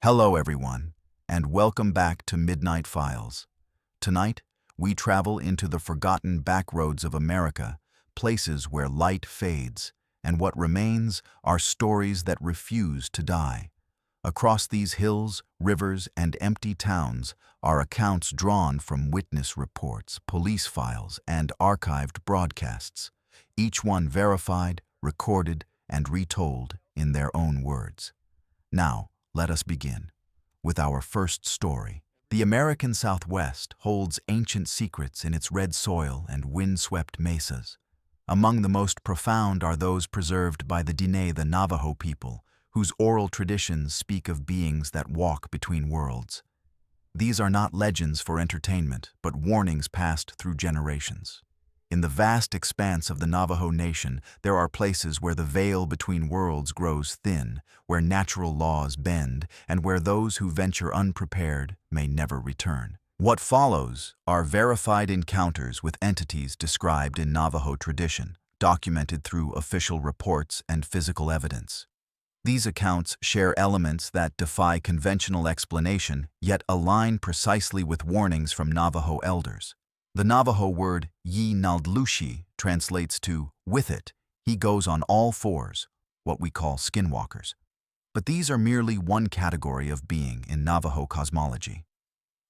Hello everyone, and welcome back to Midnight Files. Tonight, we travel into the forgotten backroads of America, places where light fades, and what remains are stories that refuse to die. Across these hills, rivers, and empty towns are accounts drawn from witness reports, police files, and archived broadcasts, each one verified, recorded, and retold in their own words. Now, let us begin with our first story. The American Southwest holds ancient secrets in its red soil and wind-swept mesas. Among the most profound are those preserved by the Navajo people, whose oral traditions speak of beings that walk between worlds. These are not legends for entertainment, but warnings passed through generations. In the vast expanse of the Navajo Nation, there are places where the veil between worlds grows thin, where natural laws bend, and where those who venture unprepared may never return. What follows are verified encounters with entities described in Navajo tradition, documented through official reports and physical evidence. These accounts share elements that defy conventional explanation, yet align precisely with warnings from Navajo elders. The Navajo word yi naldlushi translates to "with it, he goes on all fours," what we call skinwalkers. But these are merely one category of being in Navajo cosmology.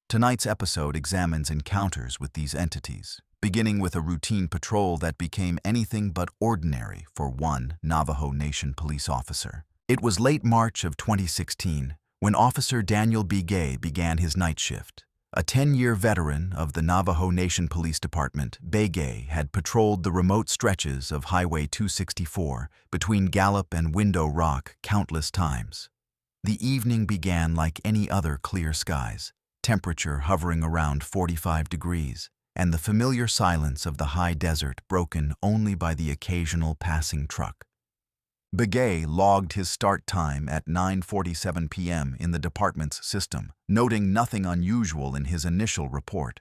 Tonight's episode examines encounters with these entities, beginning with a routine patrol that became anything but ordinary for one Navajo Nation police officer. It was late March of 2016 when Officer Daniel B. Gay began his night shift. A 10-year veteran of the Navajo Nation Police Department, Gay had patrolled the remote stretches of Highway 264 between Gallup and Window Rock countless times. The evening began like any other clear skies, temperature hovering around 45 degrees, and the familiar silence of the high desert broken only by the occasional passing truck. Begay logged his start time at 9:47 p.m. in the department's system, noting nothing unusual in his initial report.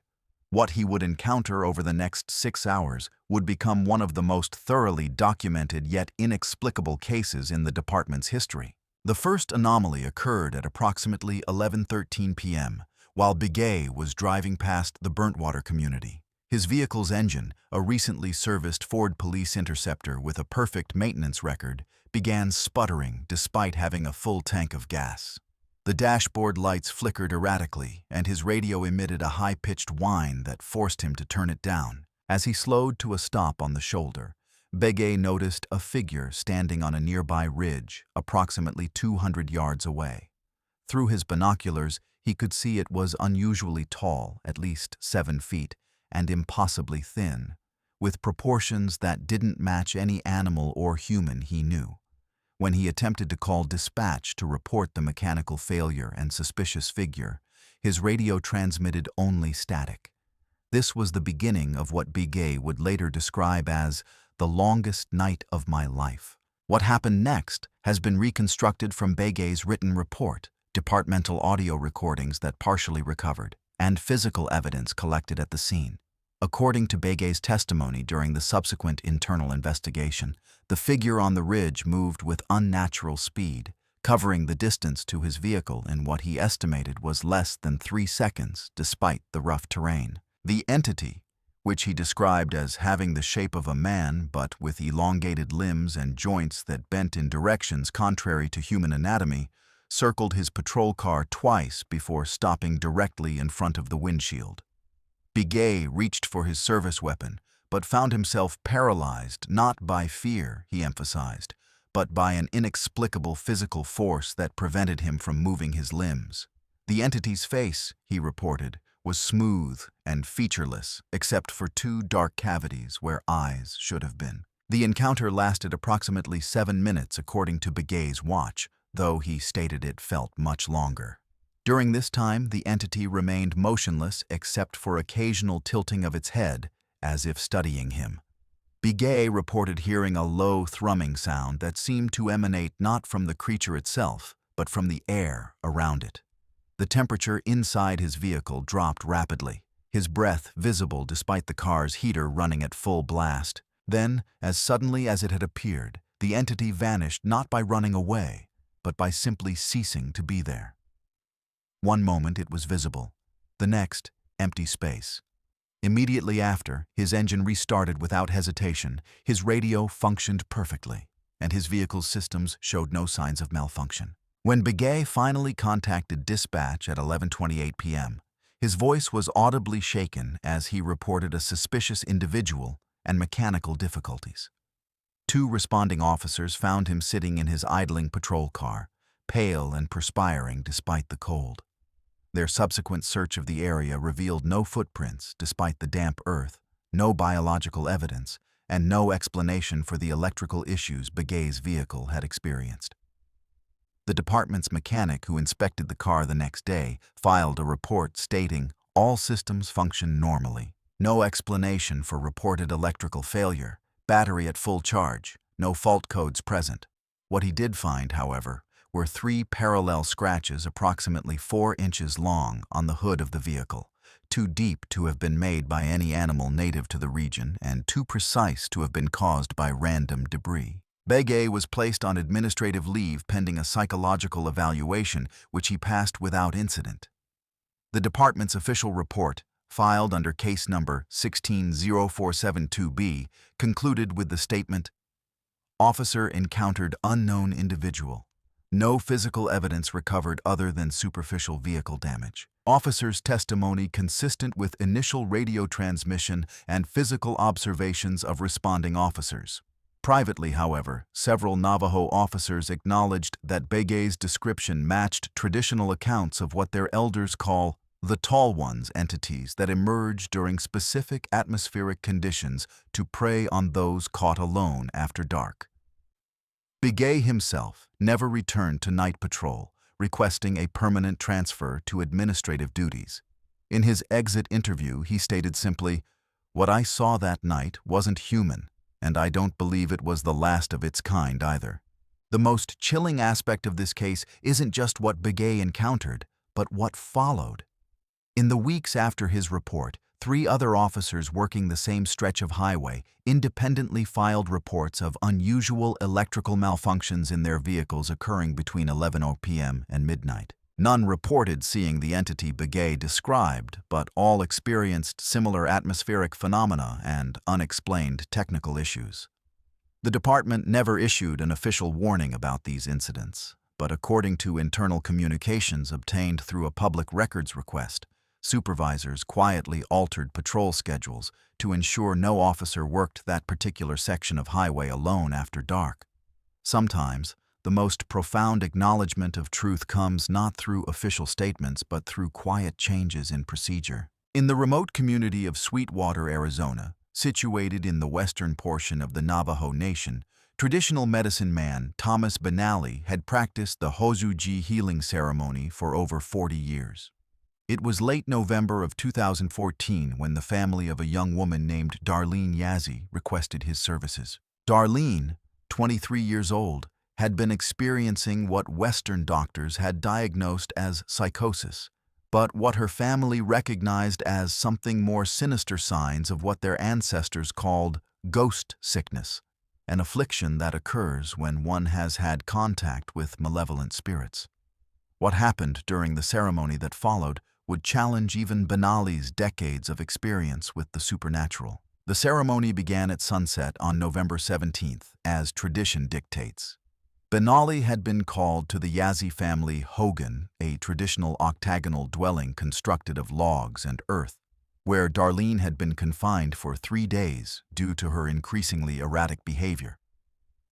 What he would encounter over the next 6 hours would become one of the most thoroughly documented yet inexplicable cases in the department's history. The first anomaly occurred at approximately 11:13 p.m., while Begay was driving past the Burntwater community. His vehicle's engine, a recently serviced Ford Police Interceptor with a perfect maintenance record, began sputtering despite having a full tank of gas. The dashboard lights flickered erratically, and his radio emitted a high-pitched whine that forced him to turn it down. As he slowed to a stop on the shoulder, Begay noticed a figure standing on a nearby ridge, approximately 200 yards away. Through his binoculars, he could see it was unusually tall, at least 7 feet, and impossibly thin, with proportions that didn't match any animal or human he knew. When he attempted to call dispatch to report the mechanical failure and suspicious figure, his radio transmitted only static. This was the beginning of what Begay would later describe as the longest night of my life. What happened next has been reconstructed from Begay's written report, departmental audio recordings that partially recovered, and physical evidence collected at the scene. According to Begay's testimony during the subsequent internal investigation, the figure on the ridge moved with unnatural speed, covering the distance to his vehicle in what he estimated was less than 3 seconds despite the rough terrain. The entity, which he described as having the shape of a man but with elongated limbs and joints that bent in directions contrary to human anatomy, circled his patrol car twice before stopping directly in front of the windshield. Begay reached for his service weapon, but found himself paralyzed not by fear, he emphasized, but by an inexplicable physical force that prevented him from moving his limbs. The entity's face, he reported, was smooth and featureless, except for 2 dark cavities where eyes should have been. The encounter lasted approximately 7 minutes according to Begay's watch, though he stated it felt much longer. During this time, the entity remained motionless except for occasional tilting of its head, as if studying him. Begay reported hearing a low thrumming sound that seemed to emanate not from the creature itself, but from the air around it. The temperature inside his vehicle dropped rapidly, his breath visible despite the car's heater running at full blast. Then, as suddenly as it had appeared, the entity vanished not by running away, but by simply ceasing to be there. One moment it was visible, the next, empty space. Immediately after, his engine restarted without hesitation, his radio functioned perfectly, and his vehicle's systems showed no signs of malfunction. When Begay finally contacted dispatch at 11:28 p.m., his voice was audibly shaken as he reported a suspicious individual and mechanical difficulties. Two responding officers found him sitting in his idling patrol car, pale and perspiring despite the cold. Their subsequent search of the area revealed no footprints despite the damp earth, no biological evidence, and no explanation for the electrical issues Begay's vehicle had experienced. The department's mechanic who inspected the car the next day filed a report stating all systems function normally. No explanation for reported electrical failure, battery at full charge, no fault codes present. What he did find, however, were 3 parallel scratches approximately 4 inches long on the hood of the vehicle, too deep to have been made by any animal native to the region and too precise to have been caused by random debris. Begay was placed on administrative leave pending a psychological evaluation, which he passed without incident. The department's official report, filed under case number 160472B, concluded with the statement, "Officer encountered unknown individual. No physical evidence recovered other than superficial vehicle damage. Officer's testimony consistent with initial radio transmission and physical observations of responding officers." Privately, however, several Navajo officers acknowledged that Begay's description matched traditional accounts of what their elders call the Tall Ones, entities that emerge during specific atmospheric conditions to prey on those caught alone after dark. Begay himself never returned to night patrol, requesting a permanent transfer to administrative duties. In his exit interview, he stated simply, "What I saw that night wasn't human, and I don't believe it was the last of its kind either." The most chilling aspect of this case isn't just what Begay encountered, but what followed. In the weeks after his report, 3 other officers working the same stretch of highway independently filed reports of unusual electrical malfunctions in their vehicles occurring between 11 p.m. and midnight. None reported seeing the entity Begay described, but all experienced similar atmospheric phenomena and unexplained technical issues. The department never issued an official warning about these incidents, but according to internal communications obtained through a public records request, supervisors quietly altered patrol schedules to ensure no officer worked that particular section of highway alone after dark. Sometimes, the most profound acknowledgement of truth comes not through official statements but through quiet changes in procedure. In the remote community of Sweetwater, Arizona, situated in the western portion of the Navajo Nation, traditional medicine man Thomas Benally had practiced the Hozuji healing ceremony for over 40 years. It was late November of 2014 when the family of a young woman named Darlene Yazzie requested his services. Darlene, 23 years old, had been experiencing what Western doctors had diagnosed as psychosis, but what her family recognized as something more sinister, signs of what their ancestors called ghost sickness, an affliction that occurs when one has had contact with malevolent spirits. What happened during the ceremony that followed would challenge even Benally's decades of experience with the supernatural. The ceremony began at sunset on November 17th, as tradition dictates. Benally had been called to the Yazzie family hogan, a traditional octagonal dwelling constructed of logs and earth, where Darlene had been confined for 3 days due to her increasingly erratic behavior.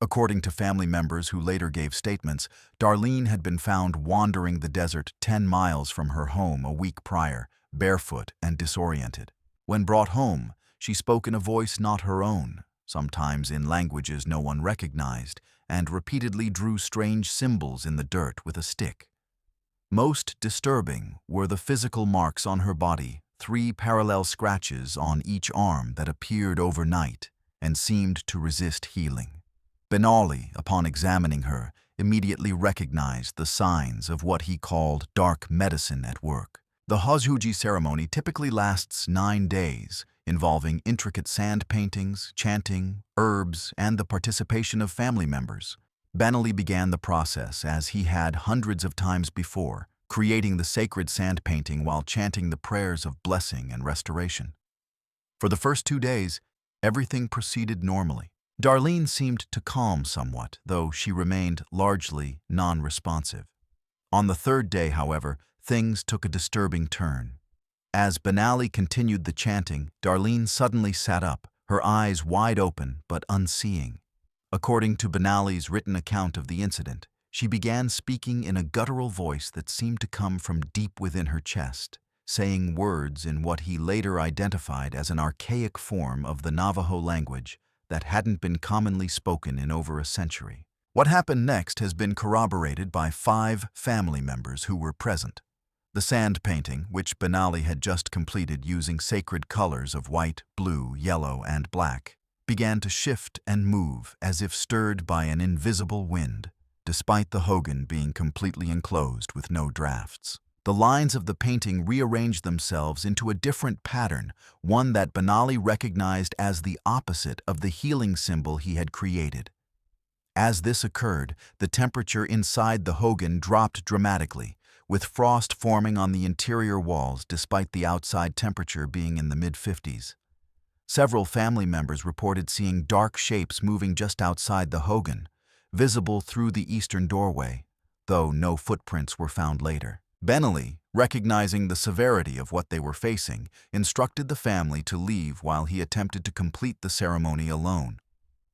According to family members who later gave statements, Darlene had been found wandering the desert 10 miles from her home a week prior, barefoot and disoriented. When brought home, she spoke in a voice not her own, sometimes in languages no one recognized, and repeatedly drew strange symbols in the dirt with a stick. Most disturbing were the physical marks on her body, 3 parallel scratches on each arm that appeared overnight and seemed to resist healing. Benally, upon examining her, immediately recognized the signs of what he called dark medicine at work. The Hozuji ceremony typically lasts 9 days, involving intricate sand paintings, chanting, herbs, and the participation of family members. Benally began the process as he had hundreds of times before, creating the sacred sand painting while chanting the prayers of blessing and restoration. For the first 2 days, everything proceeded normally. Darlene seemed to calm somewhat, though she remained largely non-responsive. On the third day, however, things took a disturbing turn. As Benali continued the chanting, Darlene suddenly sat up, her eyes wide open but unseeing. According to Benali's written account of the incident, she began speaking in a guttural voice that seemed to come from deep within her chest, saying words in what he later identified as an archaic form of the Navajo language that hadn't been commonly spoken in over a century. What happened next has been corroborated by 5 family members who were present. The sand painting, which Benali had just completed using sacred colors of white, blue, yellow, and black, began to shift and move as if stirred by an invisible wind, despite the hogan being completely enclosed with no drafts. The lines of the painting rearranged themselves into a different pattern, one that Benali recognized as the opposite of the healing symbol he had created. As this occurred, the temperature inside the hogan dropped dramatically, with frost forming on the interior walls despite the outside temperature being in the mid-50s. Several family members reported seeing dark shapes moving just outside the hogan, visible through the eastern doorway, though no footprints were found later. Benali, recognizing the severity of what they were facing, instructed the family to leave while he attempted to complete the ceremony alone.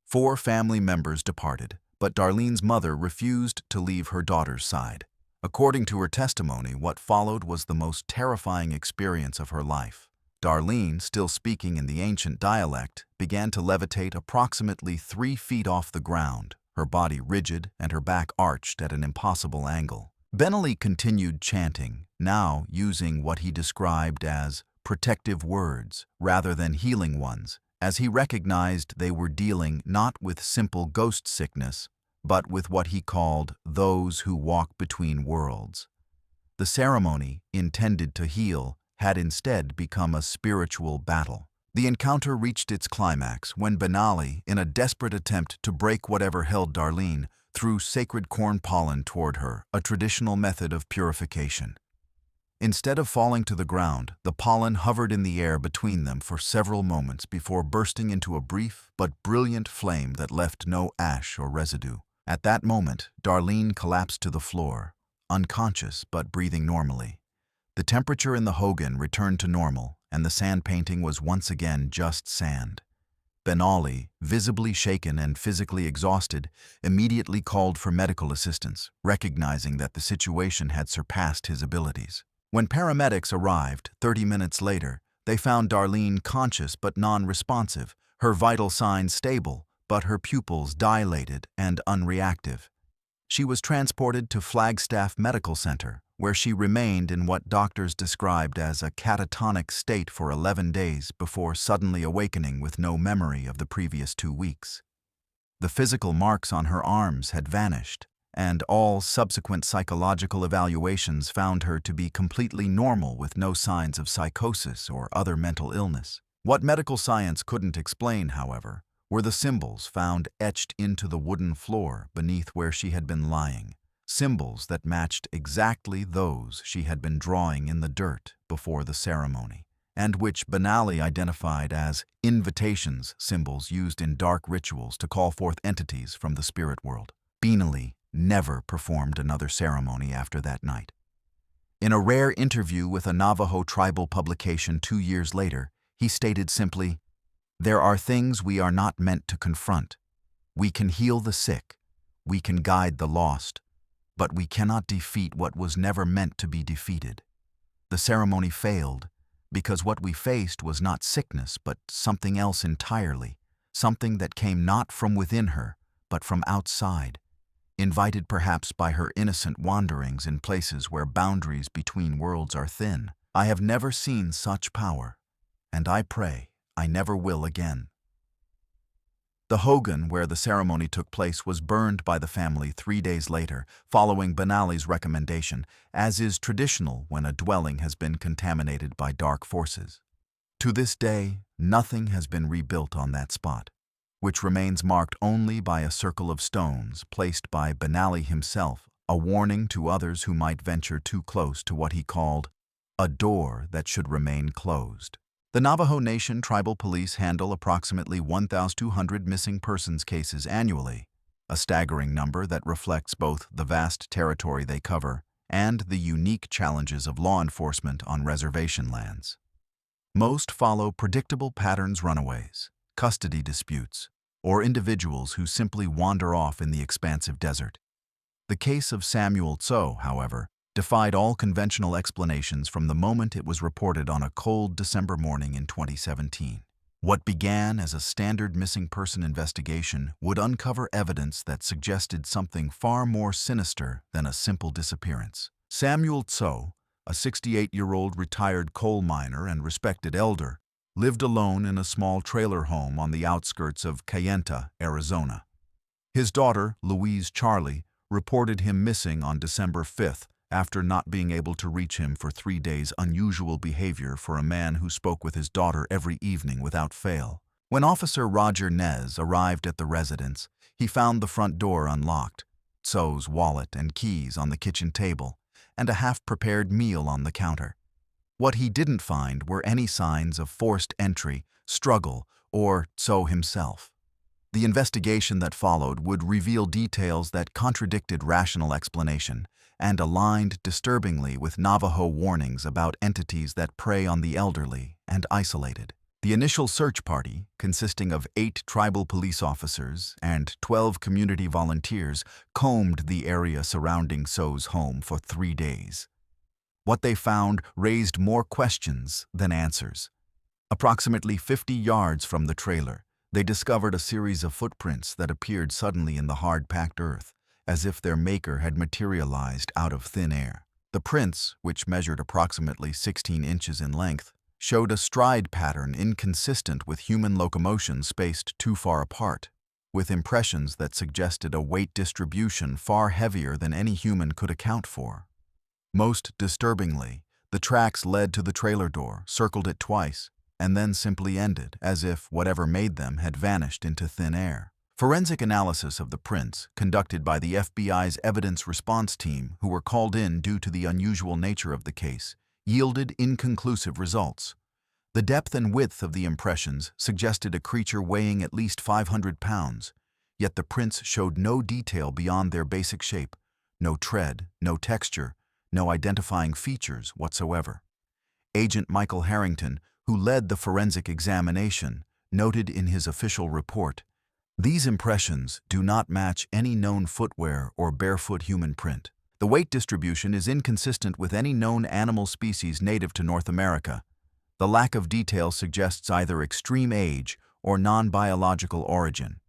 4 family members departed, but Darlene's mother refused to leave her daughter's side. According to her testimony, what followed was the most terrifying experience of her life. Darlene, still speaking in the ancient dialect, began to levitate approximately 3 feet off the ground, her body rigid and her back arched at an impossible angle. Benali continued chanting, now using what he described as protective words rather than healing ones, as he recognized they were dealing not with simple ghost sickness, but with what he called those who walk between worlds. The ceremony, intended to heal, had instead become a spiritual battle. The encounter reached its climax when Benali, in a desperate attempt to break whatever held Darlene, threw sacred corn pollen toward her, a traditional method of purification. Instead of falling to the ground, the pollen hovered in the air between them for several moments before bursting into a brief but brilliant flame that left no ash or residue. At that moment, Darlene collapsed to the floor, unconscious but breathing normally. The temperature in the hogan returned to normal, and the sand painting was once again just sand. Benali, visibly shaken and physically exhausted, immediately called for medical assistance, recognizing that the situation had surpassed his abilities. When paramedics arrived 30 minutes later, they found Darlene conscious but non-responsive, her vital signs stable, but her pupils dilated and unreactive. She was transported to Flagstaff Medical Center, where she remained in what doctors described as a catatonic state for 11 days before suddenly awakening with no memory of the previous 2 weeks. The physical marks on her arms had vanished, and all subsequent psychological evaluations found her to be completely normal with no signs of psychosis or other mental illness. What medical science couldn't explain, however, were the symbols found etched into the wooden floor beneath where she had been lying, symbols that matched exactly those she had been drawing in the dirt before the ceremony, and which Benali identified as invitations, symbols used in dark rituals to call forth entities from the spirit world. Benali never performed another ceremony after that night. In a rare interview with a Navajo tribal publication 2 years later, he stated simply, "There are things we are not meant to confront. We can heal the sick, we can guide the lost, but we cannot defeat what was never meant to be defeated." The ceremony failed because what we faced was not sickness but something else entirely, something that came not from within her, but from outside, invited perhaps by her innocent wanderings in places where boundaries between worlds are thin. I have never seen such power, and I pray I never will again. The hogan where the ceremony took place was burned by the family 3 days later, following Benali's recommendation, as is traditional when a dwelling has been contaminated by dark forces. To this day, nothing has been rebuilt on that spot, which remains marked only by a circle of stones placed by Benali himself a warning to others who might venture too close to what he called a door that should remain closed. The Navajo Nation Tribal Police handle approximately 1,200 missing persons cases annually, a staggering number that reflects both the vast territory they cover and the unique challenges of law enforcement on reservation lands. Most follow predictable patterns: runaways, custody disputes, or individuals who simply wander off in the expansive desert. The case of Samuel Tso, however, defied all conventional explanations from the moment it was reported on a cold December morning in 2017. What began as a standard missing person investigation would uncover evidence that suggested something far more sinister than a simple disappearance. Samuel Tso, a 68-year-old retired coal miner and respected elder, lived alone in a small trailer home on the outskirts of Kayenta, Arizona. His daughter, Louise Charlie, reported him missing on December 5th after not being able to reach him for 3 days, unusual behavior for a man who spoke with his daughter every evening without fail. When Officer Roger Nez arrived at the residence, he found the front door unlocked, Tso's wallet and keys on the kitchen table, and a half-prepared meal on the counter. What he didn't find were any signs of forced entry, struggle, or Tso himself. The investigation that followed would reveal details that contradicted rational explanation and aligned disturbingly with Navajo warnings about entities that prey on the elderly and isolated. The initial search party, consisting of 8 tribal police officers and 12 community volunteers, combed the area surrounding Tso's home for 3 days. What they found raised more questions than answers. Approximately 50 yards from the trailer, they discovered a series of footprints that appeared suddenly in the hard-packed earth, as if their maker had materialized out of thin air. The prints, which measured approximately 16 inches in length, showed a stride pattern inconsistent with human locomotion spaced too far apart, with impressions that suggested a weight distribution far heavier than any human could account for. Most disturbingly, the tracks led to the trailer door, circled it twice, and then simply ended, as if whatever made them had vanished into thin air. Forensic analysis of the prints, conducted by the FBI's evidence response team, who were called in due to the unusual nature of the case, yielded inconclusive results. The depth and width of the impressions suggested a creature weighing at least 500 pounds, yet the prints showed no detail beyond their basic shape: no tread, no texture, no identifying features whatsoever. Agent Michael Harrington, who led the forensic examination, noted in his official report, "These impressions do not match any known footwear or barefoot human print. The weight distribution is inconsistent with any known animal species native to North America. The lack of detail suggests either extreme age or non-biological origin."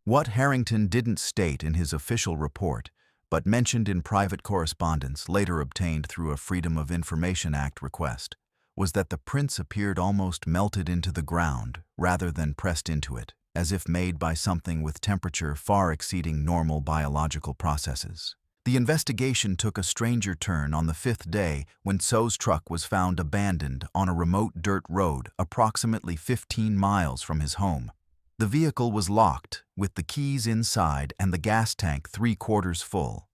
What Harrington didn't state in his official report, but mentioned in private correspondence later obtained through a Freedom of Information Act request, was that the prints appeared almost melted into the ground rather than pressed into it, as if made by something with temperature far exceeding normal biological processes. The investigation took a stranger turn on the 5th day when Tso's truck was found abandoned on a remote dirt road approximately 15 miles from his home. The vehicle was locked, with the keys inside and the gas tank 3/4 full.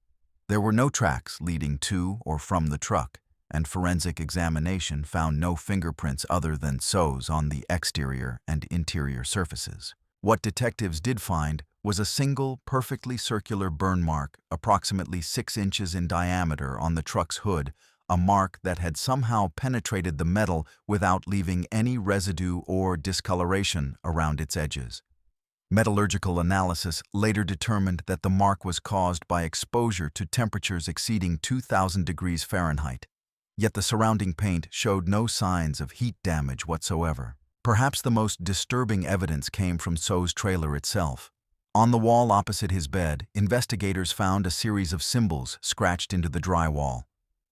There were no tracks leading to or from the truck, and forensic examination found no fingerprints other than Tso's on the exterior and interior surfaces. What detectives did find was a single, perfectly circular burn mark approximately 6 inches in diameter on the truck's hood, a mark that had somehow penetrated the metal without leaving any residue or discoloration around its edges. Metallurgical analysis later determined that the mark was caused by exposure to temperatures exceeding 2,000 degrees Fahrenheit, yet the surrounding paint showed no signs of heat damage whatsoever. Perhaps the most disturbing evidence came from Tso's trailer itself. On the wall opposite his bed, investigators found a series of symbols scratched into the drywall.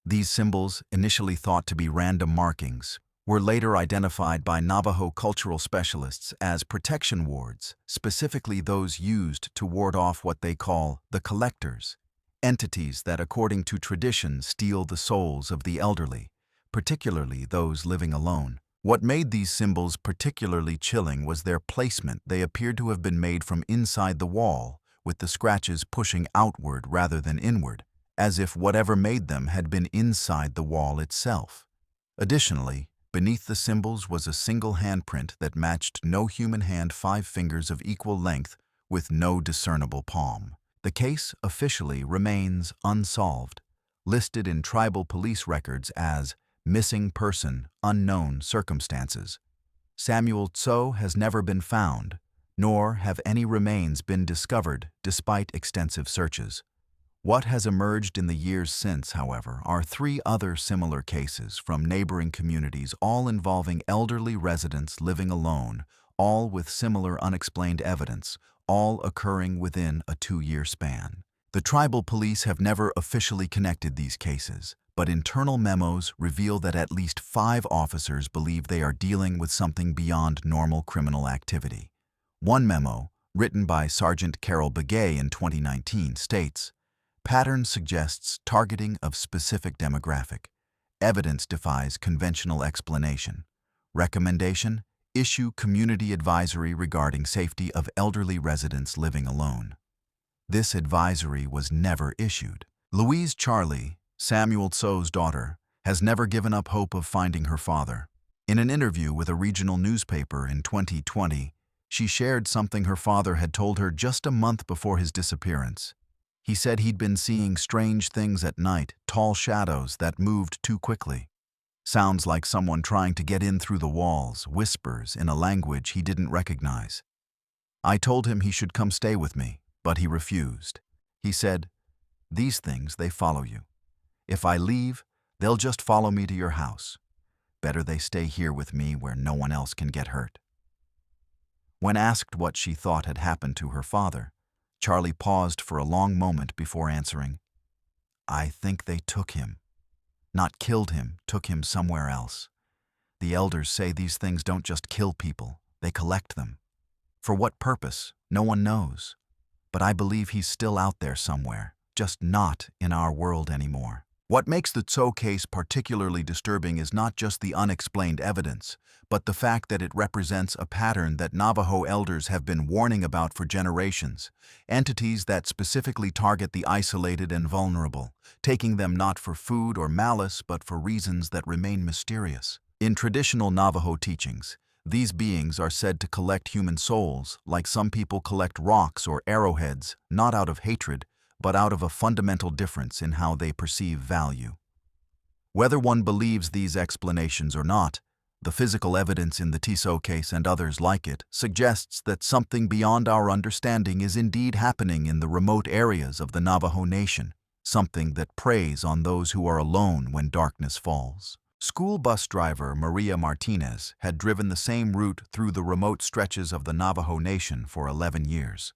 These symbols, initially thought to be random markings, were later identified by Navajo cultural specialists as protection wards, specifically those used to ward off what they call the collectors, entities that, according to tradition, steal the souls of the elderly, particularly those living alone. What made these symbols particularly chilling was their placement. They appeared to have been made from inside the wall, with the scratches pushing outward rather than inward, as if whatever made them had been inside the wall itself. Additionally, beneath the symbols was a single handprint that matched no human hand, 5 fingers of equal length with no discernible palm. The case officially remains unsolved, listed in tribal police records as missing person, unknown circumstances. Samuel Tso has never been found, nor have any remains been discovered despite extensive searches. What has emerged in the years since, however, are 3 other similar cases from neighboring communities, all involving elderly residents living alone, all with similar unexplained evidence, all occurring within a 2-year span. The tribal police have never officially connected these cases, but internal memos reveal that at least 5 officers believe they are dealing with something beyond normal criminal activity. One memo, written by Sergeant Carol Begay in 2019, states, "Pattern suggests targeting of specific demographic. Evidence defies conventional explanation. Recommendation: issue community advisory regarding safety of elderly residents living alone." This advisory was never issued. Louise Charlie, Samuel Tso's daughter, has never given up hope of finding her father. In an interview with a regional newspaper in 2020, she shared something her father had told her just a month before his disappearance. He said he'd been seeing strange things at night, tall shadows that moved too quickly. Sounds like someone trying to get in through the walls, whispers in a language he didn't recognize. I told him he should come stay with me, but he refused. He said, "These things, they follow you. If I leave, they'll just follow me to your house. Better they stay here with me where no one else can get hurt." When asked what she thought had happened to her father, Charlie paused for a long moment before answering, "I think they took him. Not killed him, took him somewhere else. The elders say these things don't just kill people, they collect them. For what purpose, no one knows. But I believe he's still out there somewhere, just not in our world anymore." What makes the Tso case particularly disturbing is not just the unexplained evidence, but the fact that it represents a pattern that Navajo elders have been warning about for generations, entities that specifically target the isolated and vulnerable, taking them not for food or malice but for reasons that remain mysterious. In traditional Navajo teachings, these beings are said to collect human souls, like some people collect rocks or arrowheads, not out of hatred, but out of a fundamental difference in how they perceive value. Whether one believes these explanations or not, the physical evidence in the Tso case and others like it suggests that something beyond our understanding is indeed happening in the remote areas of the Navajo Nation, something that preys on those who are alone when darkness falls. School bus driver Maria Martinez had driven the same route through the remote stretches of the Navajo Nation for 11 years.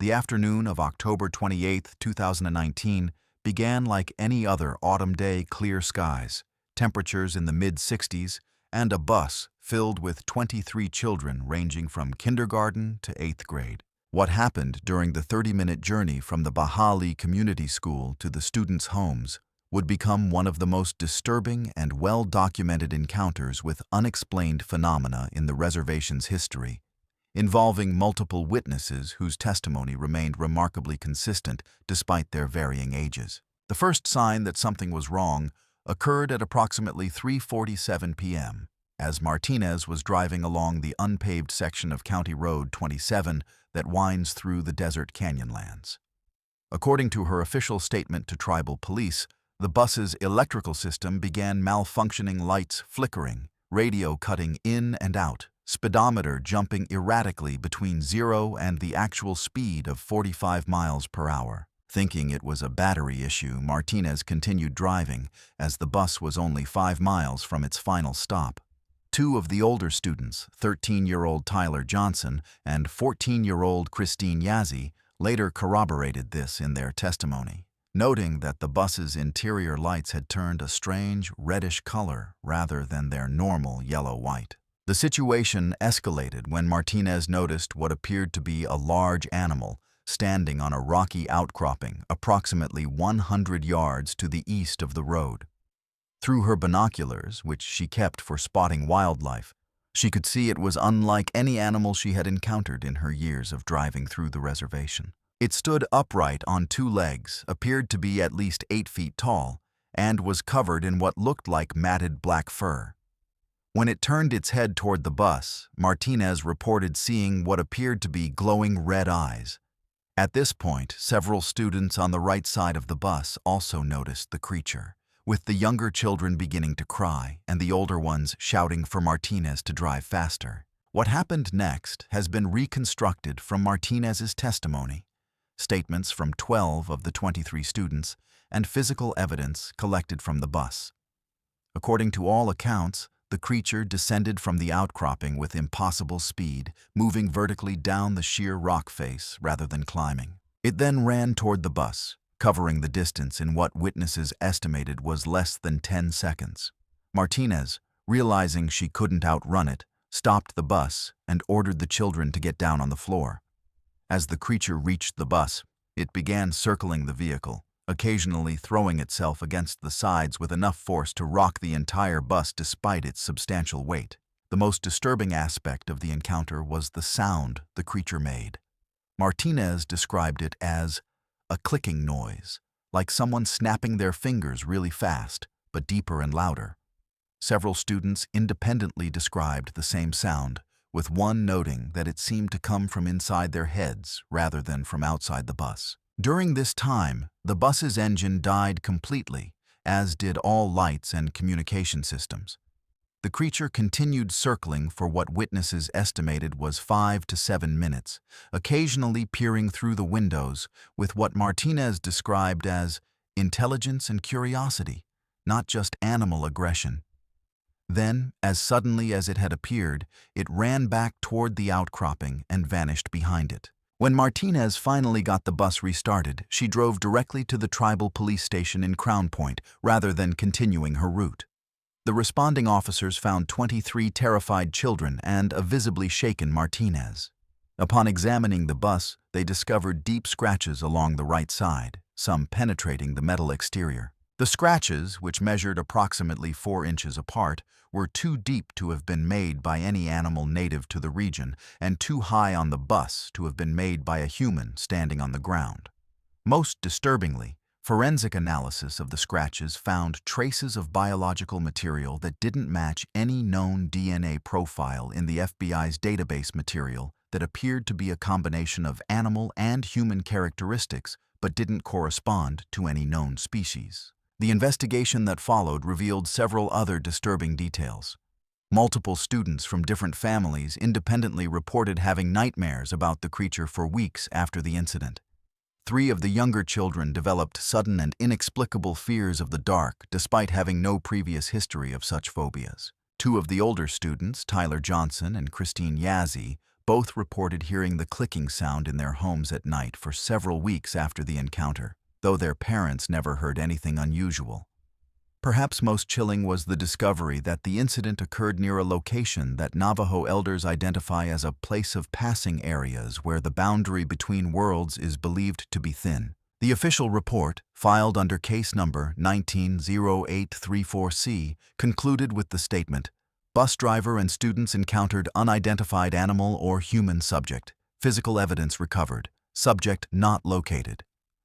The afternoon of October 28, 2019, began like any other autumn day: clear skies, temperatures in the mid-60s, and a bus filled with 23 children ranging from kindergarten to 8th grade. What happened during the 30-minute journey from the Bahali Community School to the students' homes would become one of the most disturbing and well-documented encounters with unexplained phenomena in the reservation's history, involving multiple witnesses whose testimony remained remarkably consistent despite their varying ages. The first sign that something was wrong occurred at approximately 3:47 p.m. as Martinez was driving along the unpaved section of County Road 27 that winds through the desert canyonlands. According to her official statement to tribal police, the bus's electrical system began malfunctioning, lights flickering, radio cutting in and out, speedometer jumping erratically between 0 and the actual speed of 45 miles per hour. Thinking it was a battery issue, Martinez continued driving as the bus was only 5 miles from its final stop. 2 of the older students, 13-year-old Tyler Johnson and 14-year-old Christine Yazzie, later corroborated this in their testimony, noting that the bus's interior lights had turned a strange reddish color rather than their normal yellow-white. The situation escalated when Martinez noticed what appeared to be a large animal standing on a rocky outcropping approximately 100 yards to the east of the road. Through her binoculars, which she kept for spotting wildlife, she could see it was unlike any animal she had encountered in her years of driving through the reservation. It stood upright on two legs, appeared to be at least 8 feet tall, and was covered in what looked like matted black fur. When it turned its head toward the bus, Martinez reported seeing what appeared to be glowing red eyes. At this point, several students on the right side of the bus also noticed the creature, with the younger children beginning to cry and the older ones shouting for Martinez to drive faster. What happened next has been reconstructed from Martinez's testimony, statements from 12 of the 23 students, and physical evidence collected from the bus. According to all accounts, the creature descended from the outcropping with impossible speed, moving vertically down the sheer rock face rather than climbing. It then ran toward the bus, covering the distance in what witnesses estimated was less than 10 seconds. Martinez, realizing she couldn't outrun it, stopped the bus and ordered the children to get down on the floor. As the creature reached the bus, it began circling the vehicle, occasionally throwing itself against the sides with enough force to rock the entire bus despite its substantial weight. The most disturbing aspect of the encounter was the sound the creature made. Martinez described it as a clicking noise, like someone snapping their fingers really fast, but deeper and louder. Several students independently described the same sound, with one noting that it seemed to come from inside their heads rather than from outside the bus. During this time, the bus's engine died completely, as did all lights and communication systems. The creature continued circling for what witnesses estimated was 5 to 7 minutes, occasionally peering through the windows with what Martinez described as intelligence and curiosity, not just animal aggression. Then, as suddenly as it had appeared, it ran back toward the outcropping and vanished behind it. When Martinez finally got the bus restarted, she drove directly to the tribal police station in Crown Point rather than continuing her route. The responding officers found 23 terrified children and a visibly shaken Martinez. Upon examining the bus, they discovered deep scratches along the right side, some penetrating the metal exterior. The scratches, which measured approximately 4 inches apart, were too deep to have been made by any animal native to the region and too high on the bus to have been made by a human standing on the ground. Most disturbingly, forensic analysis of the scratches found traces of biological material that didn't match any known DNA profile in the FBI's database material that appeared to be a combination of animal and human characteristics but didn't correspond to any known species. The investigation that followed revealed several other disturbing details. Multiple students from different families independently reported having nightmares about the creature for weeks after the incident. 3 of the younger children developed sudden and inexplicable fears of the dark despite having no previous history of such phobias. 2 of the older students, Tyler Johnson and Christine Yazzie, both reported hearing the clicking sound in their homes at night for several weeks after the encounter, though their parents never heard anything unusual. Perhaps most chilling was the discovery that the incident occurred near a location that Navajo elders identify as a place of passing areas where the boundary between worlds is believed to be thin. The official report, filed under case number 190834C, concluded with the statement, "Bus driver and students encountered unidentified animal or human subject. Physical evidence recovered. Subject not located."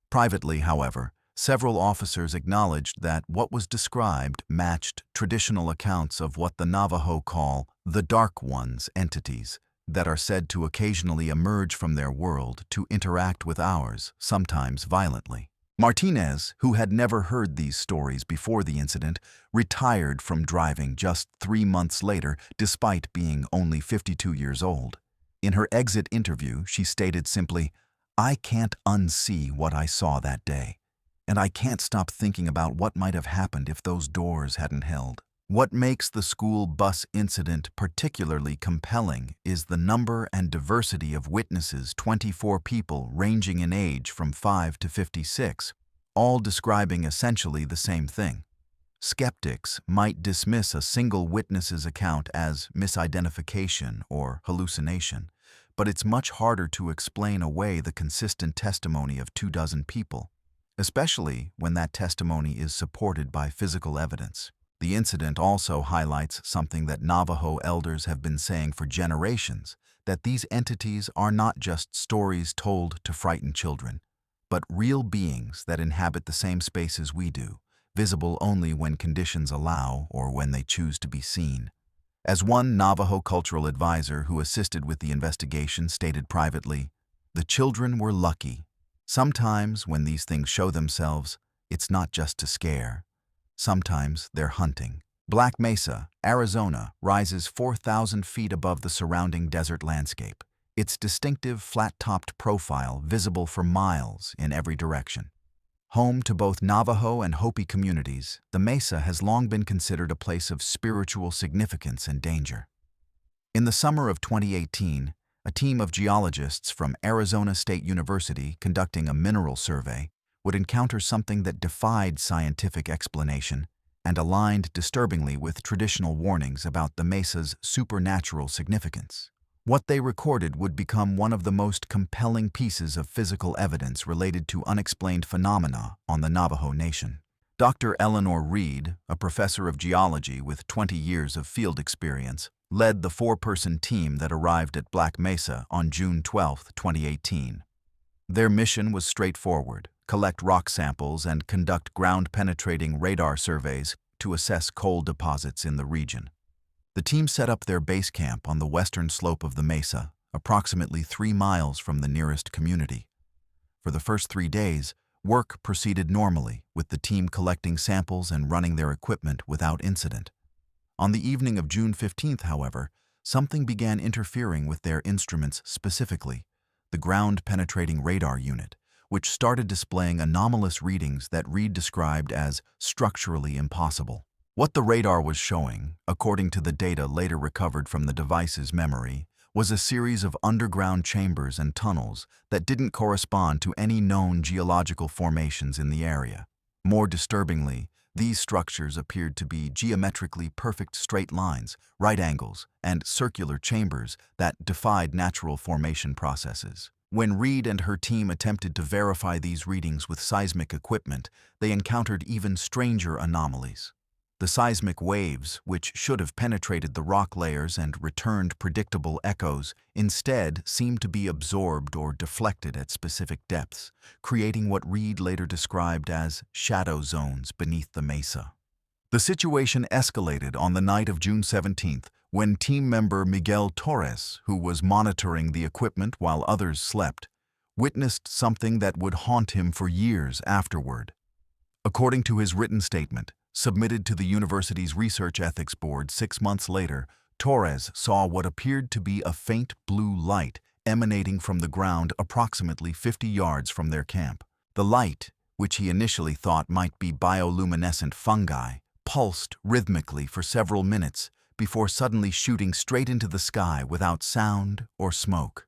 Privately, however, several officers acknowledged that what was described matched traditional accounts of what the Navajo call the Dark Ones entities that are said to occasionally emerge from their world to interact with ours, sometimes violently. Martinez, who had never heard these stories before the incident, retired from driving just 3 months later despite being only 52 years old. In her exit interview, she stated simply, "I can't unsee what I saw that day, and I can't stop thinking about what might have happened if those doors hadn't held." What makes the school bus incident particularly compelling is the number and diversity of witnesses, 24 people ranging in age from 5 to 56, all describing essentially the same thing. Skeptics might dismiss a single witness's account as misidentification or hallucination, but it's much harder to explain away the consistent testimony of 24 people, especially when that testimony is supported by physical evidence. The incident also highlights something that Navajo elders have been saying for generations, that these entities are not just stories told to frighten children, but real beings that inhabit the same spaces we do, visible only when conditions allow or when they choose to be seen. As one Navajo cultural advisor who assisted with the investigation stated privately, "The children were lucky. Sometimes when these things show themselves, it's not just to scare. Sometimes they're hunting." Black Mesa, Arizona, rises 4,000 feet above the surrounding desert landscape, its distinctive flat-topped profile visible for miles in every direction. Home to both Navajo and Hopi communities, the mesa has long been considered a place of spiritual significance and danger. In the summer of 2018, a team of geologists from Arizona State University conducting a mineral survey would encounter something that defied scientific explanation and aligned disturbingly with traditional warnings about the mesa's supernatural significance. What they recorded would become one of the most compelling pieces of physical evidence related to unexplained phenomena on the Navajo Nation. Dr. Eleanor Reed, a professor of geology with 20 years of field experience, led the four-person team that arrived at Black Mesa on June 12, 2018. Their mission was straightforward: collect rock samples and conduct ground-penetrating radar surveys to assess coal deposits in the region. The team set up their base camp on the western slope of the mesa, approximately 3 miles from the nearest community. For the first 3 days, work proceeded normally, with the team collecting samples and running their equipment without incident. On the evening of June 15th, however, something began interfering with their instruments, specifically the ground-penetrating radar unit, which started displaying anomalous readings that Reed described as structurally impossible. What the radar was showing, according to the data later recovered from the device's memory, was a series of underground chambers and tunnels that didn't correspond to any known geological formations in the area. More disturbingly, these structures appeared to be geometrically perfect straight lines, right angles, and circular chambers that defied natural formation processes. When Reed and her team attempted to verify these readings with seismic equipment, they encountered even stranger anomalies. The seismic waves, which should have penetrated the rock layers and returned predictable echoes, instead seemed to be absorbed or deflected at specific depths, creating what Reed later described as shadow zones beneath the mesa. The situation escalated on the night of June 17th, when team member Miguel Torres, who was monitoring the equipment while others slept, witnessed something that would haunt him for years afterward. According to his written statement, submitted to the university's Research Ethics Board 6 months later, Torres saw what appeared to be a faint blue light emanating from the ground approximately 50 yards from their camp. The light, which he initially thought might be bioluminescent fungi, pulsed rhythmically for several minutes before suddenly shooting straight into the sky without sound or smoke.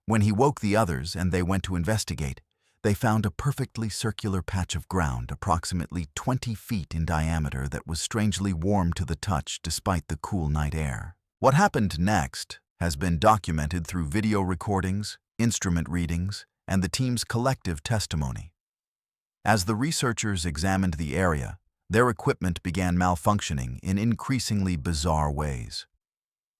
When he woke the others and they went to investigate, they found a perfectly circular patch of ground approximately 20 feet in diameter that was strangely warm to the touch despite the cool night air. What happened next has been documented through video recordings, instrument readings, and the team's collective testimony. As the researchers examined the area, their equipment began malfunctioning in increasingly bizarre ways.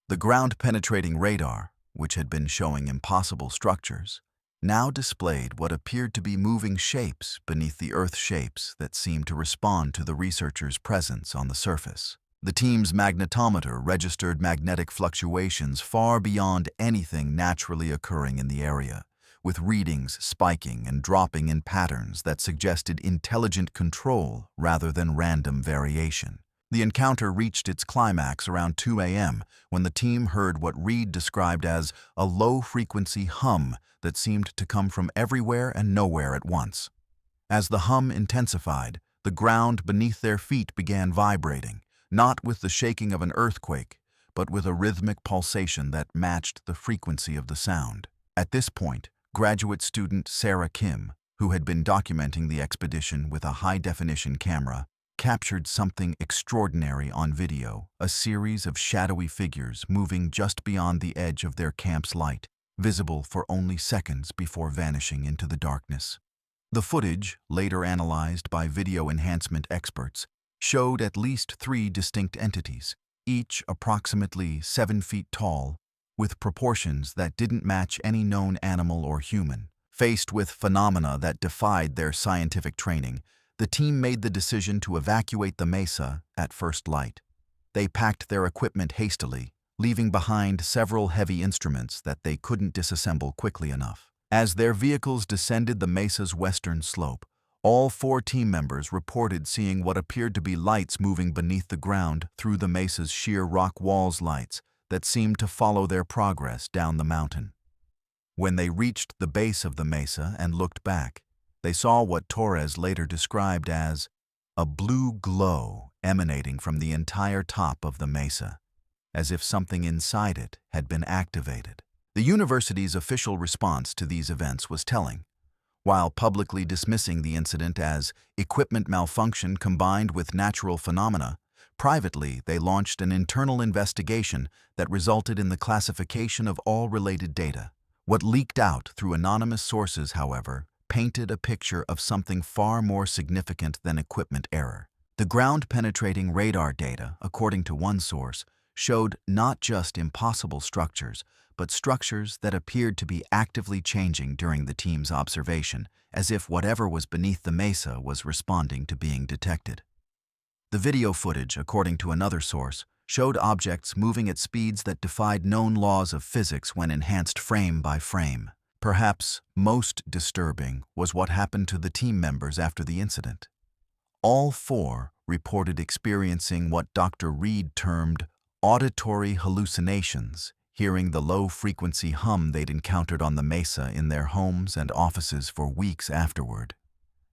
The ground-penetrating radar, which had been showing impossible structures, now displayed what appeared to be moving shapes beneath the earth shapes that seemed to respond to the researchers' presence on the surface. The team's magnetometer registered magnetic fluctuations far beyond anything naturally occurring in the area, with readings spiking and dropping in patterns that suggested intelligent control rather than random variation. The encounter reached its climax around 2 a.m. when the team heard what Reed described as a low-frequency hum that seemed to come from everywhere and nowhere at once. As the hum intensified, the ground beneath their feet began vibrating, not with the shaking of an earthquake, but with a rhythmic pulsation that matched the frequency of the sound. At this point, graduate student Sarah Kim, who had been documenting the expedition with a high-definition camera, captured something extraordinary on video: a series of shadowy figures moving just beyond the edge of their camp's light, visible for only seconds before vanishing into the darkness. The footage, later analyzed by video enhancement experts, showed at least 3 distinct entities, each approximately 7 feet tall, with proportions that didn't match any known animal or human. Faced with phenomena that defied their scientific training, the team made the decision to evacuate the mesa at first light. They packed their equipment hastily, leaving behind several heavy instruments that they couldn't disassemble quickly enough. As their vehicles descended the mesa's western slope, all 4 team members reported seeing what appeared to be lights moving beneath the ground through the mesa's sheer rock walls, lights that seemed to follow their progress down the mountain. When they reached the base of the mesa and looked back, they saw what Torres later described as a blue glow emanating from the entire top of the mesa, as if something inside it had been activated. The university's official response to these events was telling. While publicly dismissing the incident as equipment malfunction combined with natural phenomena, privately they launched an internal investigation that resulted in the classification of all related data. What leaked out through anonymous sources, however, painted a picture of something far more significant than equipment error. The ground-penetrating radar data, according to one source, showed not just impossible structures, but structures that appeared to be actively changing during the team's observation, as if whatever was beneath the mesa was responding to being detected. The video footage, according to another source, showed objects moving at speeds that defied known laws of physics when enhanced frame by frame. Perhaps most disturbing was what happened to the team members after the incident. All 4 reported experiencing what Dr. Reed termed auditory hallucinations, hearing the low-frequency hum they'd encountered on the mesa in their homes and offices for weeks afterward.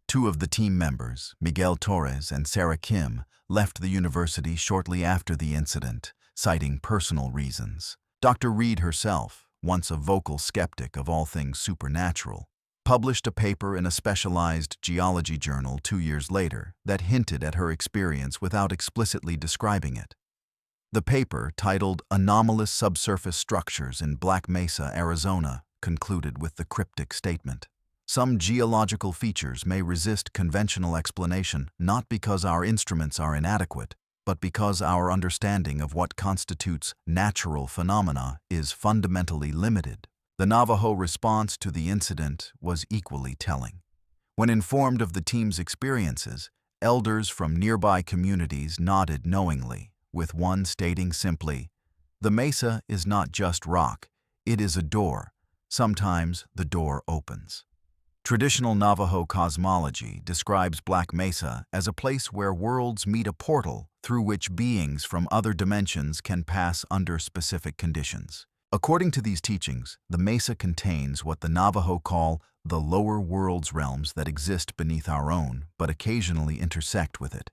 2 of the team members, Miguel Torres and Sarah Kim, left the university shortly after the incident, citing personal reasons. Dr. Reed herself, once a vocal skeptic of all things supernatural, published a paper in a specialized geology journal 2 years later that hinted at her experience without explicitly describing it. The paper, titled Anomalous Subsurface Structures in Black Mesa, Arizona, concluded with the cryptic statement, "Some geological features may resist conventional explanation not because our instruments are inadequate, but because our understanding of what constitutes natural phenomena is fundamentally limited." The Navajo response to the incident was equally telling. When informed of the team's experiences, elders from nearby communities nodded knowingly, with one stating simply, "The mesa is not just rock, it is a door. Sometimes the door opens." Traditional Navajo cosmology describes Black Mesa as a place where worlds meet, a portal through which beings from other dimensions can pass under specific conditions. According to these teachings, the mesa contains what the Navajo call the lower worlds, realms that exist beneath our own but occasionally intersect with it.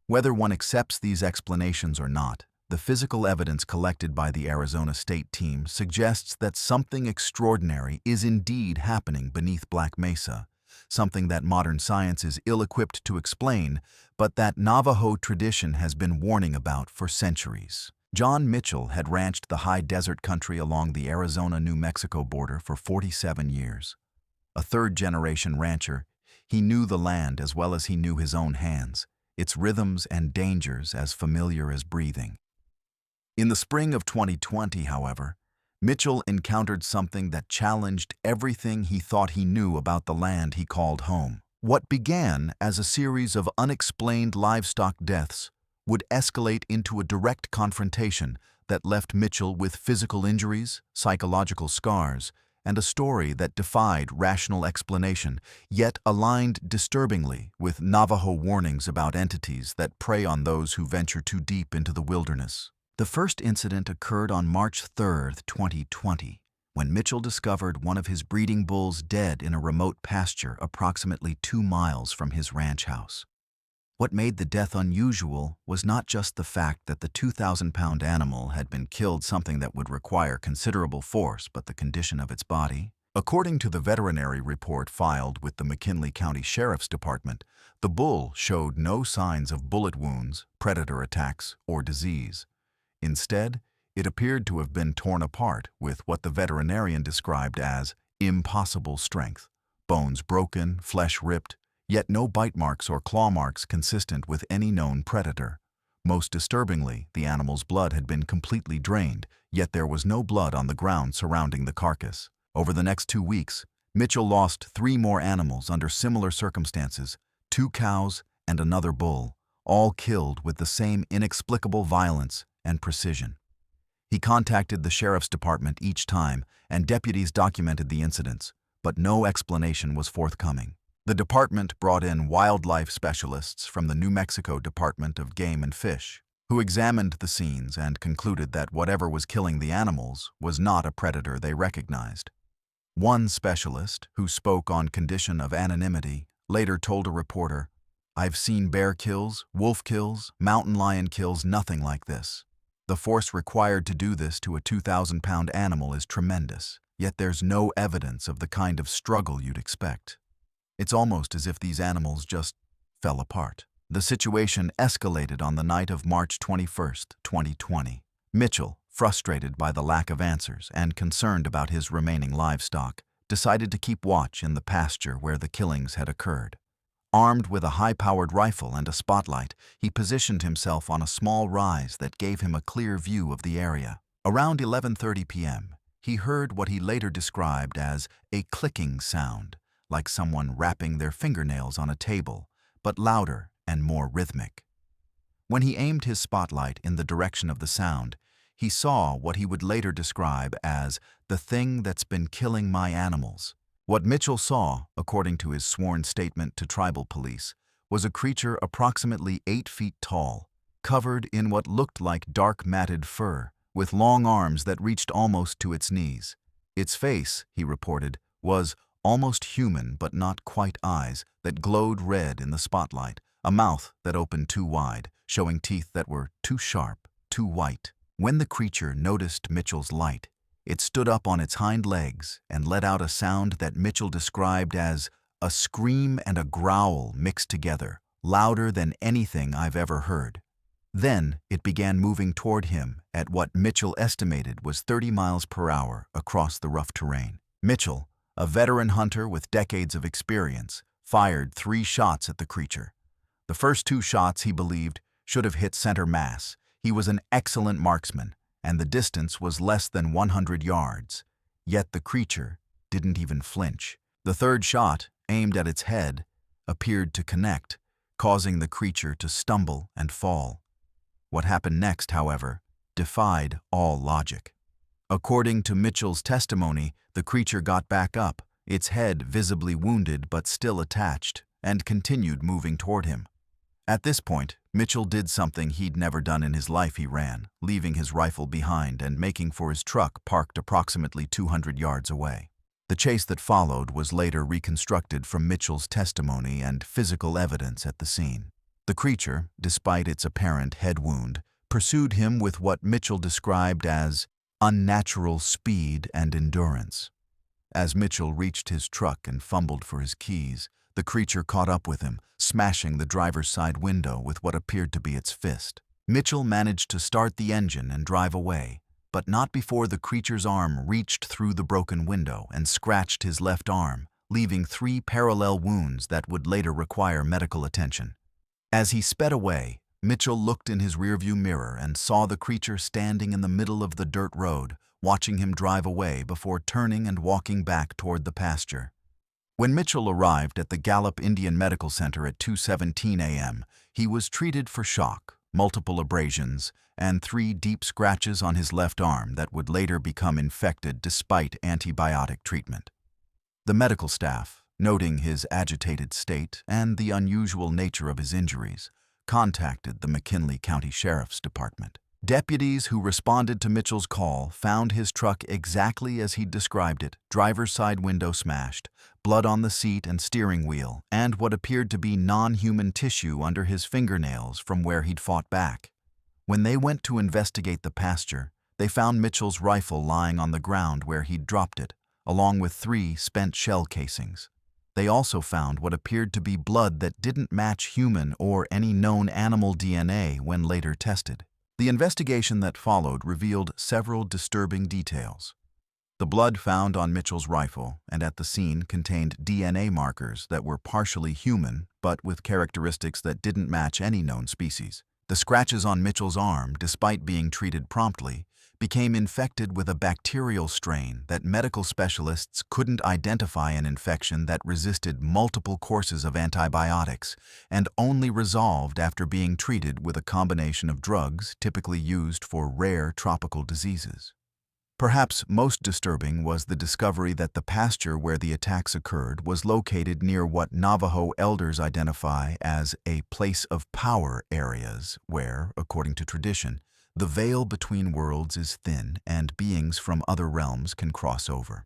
Whether one accepts these explanations or not, the physical evidence collected by the Arizona State team suggests that something extraordinary is indeed happening beneath Black Mesa, something that modern science is ill-equipped to explain, but that Navajo tradition has been warning about for centuries. John Mitchell had ranched the high desert country along the Arizona-New Mexico border for 47 years. A third-generation rancher, he knew the land as well as he knew his own hands, its rhythms and dangers as familiar as breathing. In the spring of 2020, however, Mitchell encountered something that challenged everything he thought he knew about the land he called home. What began as a series of unexplained livestock deaths would escalate into a direct confrontation that left Mitchell with physical injuries, psychological scars, and a story that defied rational explanation, yet aligned disturbingly with Navajo warnings about entities that prey on those who venture too deep into the wilderness. The first incident occurred on March 3, 2020, when Mitchell discovered one of his breeding bulls dead in a remote pasture approximately 2 miles from his ranch house. What made the death unusual was not just the fact that the 2,000-pound animal had been killed, something that would require considerable force, but the condition of its body. According to the veterinary report filed with the McKinley County Sheriff's Department, the bull showed no signs of bullet wounds, predator attacks, or disease. Instead, it appeared to have been torn apart with what the veterinarian described as impossible strength. Bones broken, flesh ripped, yet no bite marks or claw marks consistent with any known predator. Most disturbingly, the animal's blood had been completely drained, yet there was no blood on the ground surrounding the carcass. Over the next 2 weeks, Mitchell lost 3 more animals under similar circumstances, 2 cows and another bull, all killed with the same inexplicable violence and precision. He contacted the sheriff's department each time, and deputies documented the incidents, but no explanation was forthcoming. The department brought in wildlife specialists from the New Mexico Department of Game and Fish, who examined the scenes and concluded that whatever was killing the animals was not a predator they recognized. One specialist, who spoke on condition of anonymity, later told a reporter, "I've seen bear kills, wolf kills, mountain lion kills, nothing like this. The force required to do this to a 2,000-pound animal is tremendous, yet there's no evidence of the kind of struggle you'd expect. It's almost as if these animals just fell apart." The situation escalated on the night of March 21, 2020. Mitchell, frustrated by the lack of answers and concerned about his remaining livestock, decided to keep watch in the pasture where the killings had occurred. Armed with a high-powered rifle and a spotlight, he positioned himself on a small rise that gave him a clear view of the area. Around 11:30 p.m., he heard what he later described as a clicking sound, like someone rapping their fingernails on a table, but louder and more rhythmic. When he aimed his spotlight in the direction of the sound, he saw what he would later describe as the thing that's been killing my animals. What Mitchell saw, according to his sworn statement to tribal police, was a creature approximately 8 feet tall, covered in what looked like dark matted fur, with long arms that reached almost to its knees. Its face, he reported, was almost human but not quite eyes that glowed red in the spotlight, a mouth that opened too wide, showing teeth that were too sharp, too white. When the creature noticed Mitchell's light, it stood up on its hind legs and let out a sound that Mitchell described as a scream and a growl mixed together, louder than anything I've ever heard. Then it began moving toward him at what Mitchell estimated was 30 miles per hour across the rough terrain. Mitchell, a veteran hunter with decades of experience, fired 3 shots at the creature. The first 2 shots, he believed, should have hit center mass. He was an excellent marksman, and the distance was less than 100 yards. Yet the creature didn't even flinch. The third shot, aimed at its head, appeared to connect, causing the creature to stumble and fall. What happened next, however, defied all logic. According to Mitchell's testimony, the creature got back up, its head visibly wounded but still attached, and continued moving toward him. At this point, Mitchell did something he'd never done in his life. He ran, leaving his rifle behind and making for his truck parked approximately 200 yards away. The chase that followed was later reconstructed from Mitchell's testimony and physical evidence at the scene. The creature, despite its apparent head wound, pursued him with what Mitchell described as unnatural speed and endurance. As Mitchell reached his truck and fumbled for his keys, the creature caught up with him, smashing the driver's side window with what appeared to be its fist. Mitchell managed to start the engine and drive away, but not before the creature's arm reached through the broken window and scratched his left arm, leaving 3 parallel wounds that would later require medical attention. As he sped away, Mitchell looked in his rearview mirror and saw the creature standing in the middle of the dirt road, watching him drive away before turning and walking back toward the pasture. When Mitchell arrived at the Gallup Indian Medical Center at 2:17 a.m., he was treated for shock, multiple abrasions, and 3 deep scratches on his left arm that would later become infected despite antibiotic treatment. The medical staff, noting his agitated state and the unusual nature of his injuries, contacted the McKinley County Sheriff's Department. Deputies who responded to Mitchell's call found his truck exactly as he'd described it, driver's side window smashed, blood on the seat and steering wheel, and what appeared to be non-human tissue under his fingernails from where he'd fought back. When they went to investigate the pasture, they found Mitchell's rifle lying on the ground where he'd dropped it, along with 3 spent shell casings. They also found what appeared to be blood that didn't match human or any known animal DNA when later tested. The investigation that followed revealed several disturbing details. The blood found on Mitchell's rifle and at the scene contained DNA markers that were partially human but with characteristics that didn't match any known species. The scratches on Mitchell's arm, despite being treated promptly, became infected with a bacterial strain that medical specialists couldn't identify an infection that resisted multiple courses of antibiotics and only resolved after being treated with a combination of drugs typically used for rare tropical diseases. Perhaps most disturbing was the discovery that the pasture where the attacks occurred was located near what Navajo elders identify as a place of power areas where, according to tradition, the veil between worlds is thin and beings from other realms can cross over.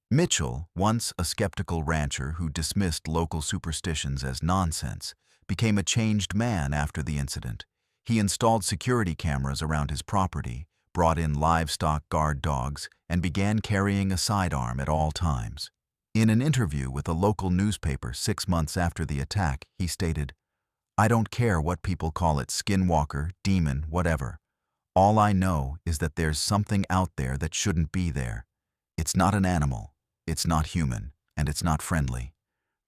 Mitchell, once a skeptical rancher who dismissed local superstitions as nonsense, became a changed man after the incident. He installed security cameras around his property, brought in livestock guard dogs, and began carrying a sidearm at all times. In an interview with a local newspaper 6 months after the attack, he stated, "I don't care what people call it, skinwalker, demon, whatever. All I know is that there's something out there that shouldn't be there. It's not an animal, it's not human, and it's not friendly.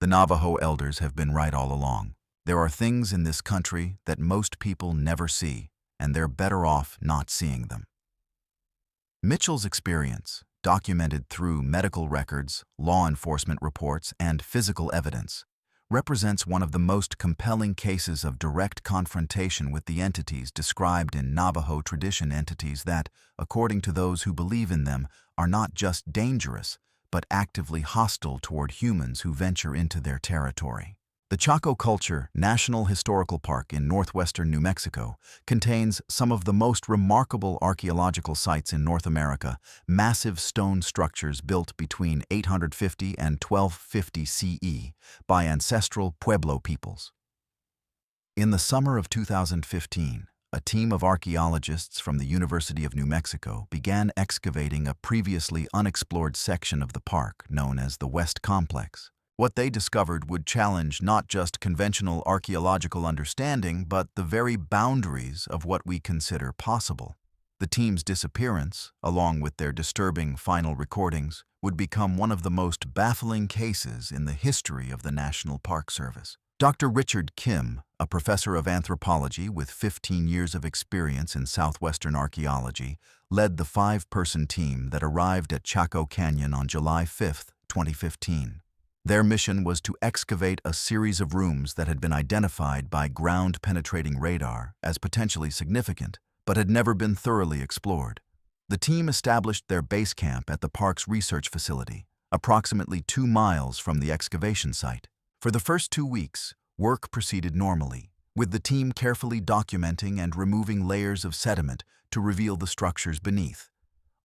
The Navajo elders have been right all along. There are things in this country that most people never see, and they're better off not seeing them." Mitchell's experience, documented through medical records, law enforcement reports, and physical evidence, represents one of the most compelling cases of direct confrontation with the entities described in Navajo tradition, entities that, according to those who believe in them, are not just dangerous, but actively hostile toward humans who venture into their territory. The Chaco Culture National Historical Park in northwestern New Mexico contains some of the most remarkable archaeological sites in North America, massive stone structures built between 850 and 1250 CE by ancestral Pueblo peoples. In the summer of 2015, a team of archaeologists from the University of New Mexico began excavating a previously unexplored section of the park known as the West Complex. What they discovered would challenge not just conventional archaeological understanding, but the very boundaries of what we consider possible. The team's disappearance, along with their disturbing final recordings, would become one of the most baffling cases in the history of the National Park Service. Dr. Richard Kim, a professor of anthropology with 15 years of experience in southwestern archaeology, led the 5-person team that arrived at Chaco Canyon on July 5, 2015. Their mission was to excavate a series of rooms that had been identified by ground-penetrating radar as potentially significant, but had never been thoroughly explored. The team established their base camp at the park's research facility, approximately 2 miles from the excavation site. For the first 2 weeks, work proceeded normally, with the team carefully documenting and removing layers of sediment to reveal the structures beneath.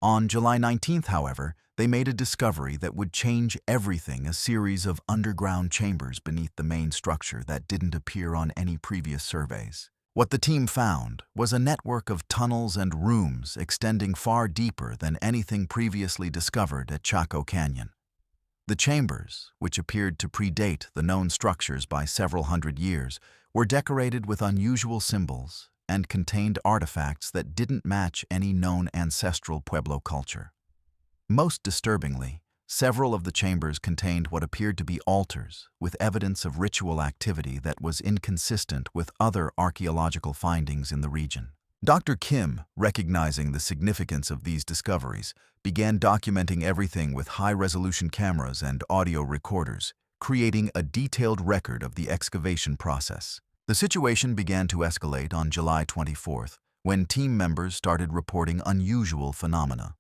On July 19th, however, they made a discovery that would change everything: a series of underground chambers beneath the main structure that didn't appear on any previous surveys. What the team found was a network of tunnels and rooms extending far deeper than anything previously discovered at Chaco Canyon. The chambers, which appeared to predate the known structures by several hundred years, were decorated with unusual symbols and contained artifacts that didn't match any known ancestral Pueblo culture. Most disturbingly, several of the chambers contained what appeared to be altars, with evidence of ritual activity that was inconsistent with other archaeological findings in the region. Dr. Kim, recognizing the significance of these discoveries, began documenting everything with high-resolution cameras and audio recorders, creating a detailed record of the excavation process. The situation began to escalate on July 24th, when team members started reporting unusual phenomena.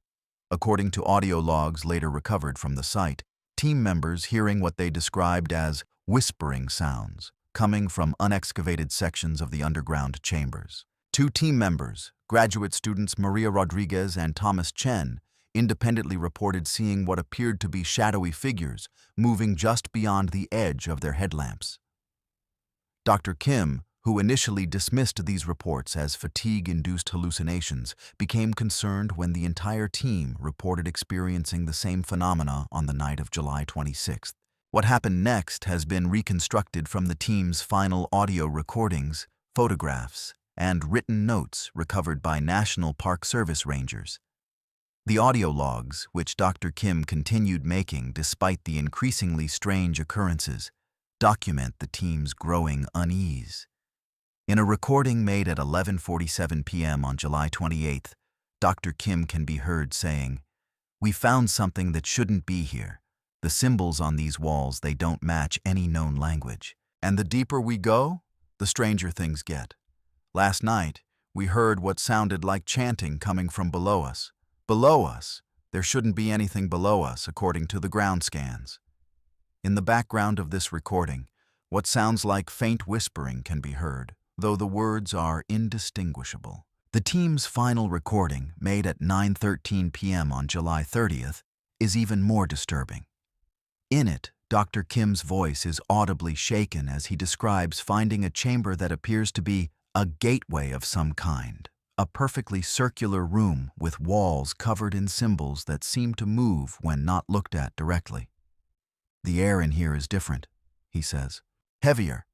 According to audio logs later recovered from the site, team members hearing what they described as whispering sounds coming from unexcavated sections of the underground chambers. 2 team members, graduate students Maria Rodriguez and Thomas Chen, independently reported seeing what appeared to be shadowy figures moving just beyond the edge of their headlamps. Dr. Kim, who initially dismissed these reports as fatigue-induced hallucinations, became concerned when the entire team reported experiencing the same phenomena on the night of July 26th. What happened next has been reconstructed from the team's final audio recordings, photographs, and written notes recovered by National Park Service rangers. The audio logs, which Dr. Kim continued making despite the increasingly strange occurrences, document the team's growing unease. In a recording made at 11:47 p.m. on July 28th, Dr. Kim can be heard saying, "We found something that shouldn't be here. The symbols on these walls, they don't match any known language. And the deeper we go, the stranger things get. Last night, we heard what sounded like chanting coming from below us. Below us, there shouldn't be anything below us, according to the ground scans." In the background of this recording, what sounds like faint whispering can be heard, though the words are indistinguishable. The team's final recording, made at 9:13 p.m. on July 30th, is even more disturbing. In it, Dr. Kim's voice is audibly shaken as he describes finding a chamber that appears to be a gateway of some kind, a perfectly circular room with walls covered in symbols that seem to move when not looked at directly. "The air in here is different," he says, "heavier,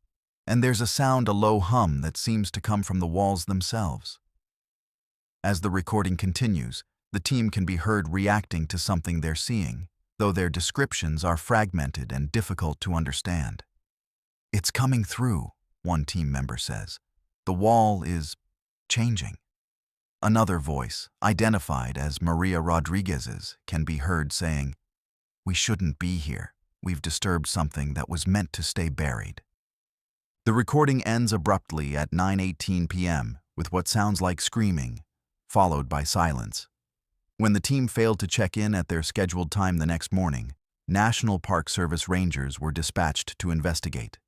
and there's a sound, a low hum that seems to come from the walls themselves." As the recording continues, the team can be heard reacting to something they're seeing, though their descriptions are fragmented and difficult to understand. "It's coming through," one team member says. "The wall is changing." Another voice, identified as Maria Rodriguez's, can be heard saying, "We shouldn't be here. We've disturbed something that was meant to stay buried." The recording ends abruptly at 9:18 p.m. with what sounds like screaming, followed by silence. When the team failed to check in at their scheduled time the next morning, National Park Service rangers were dispatched to investigate.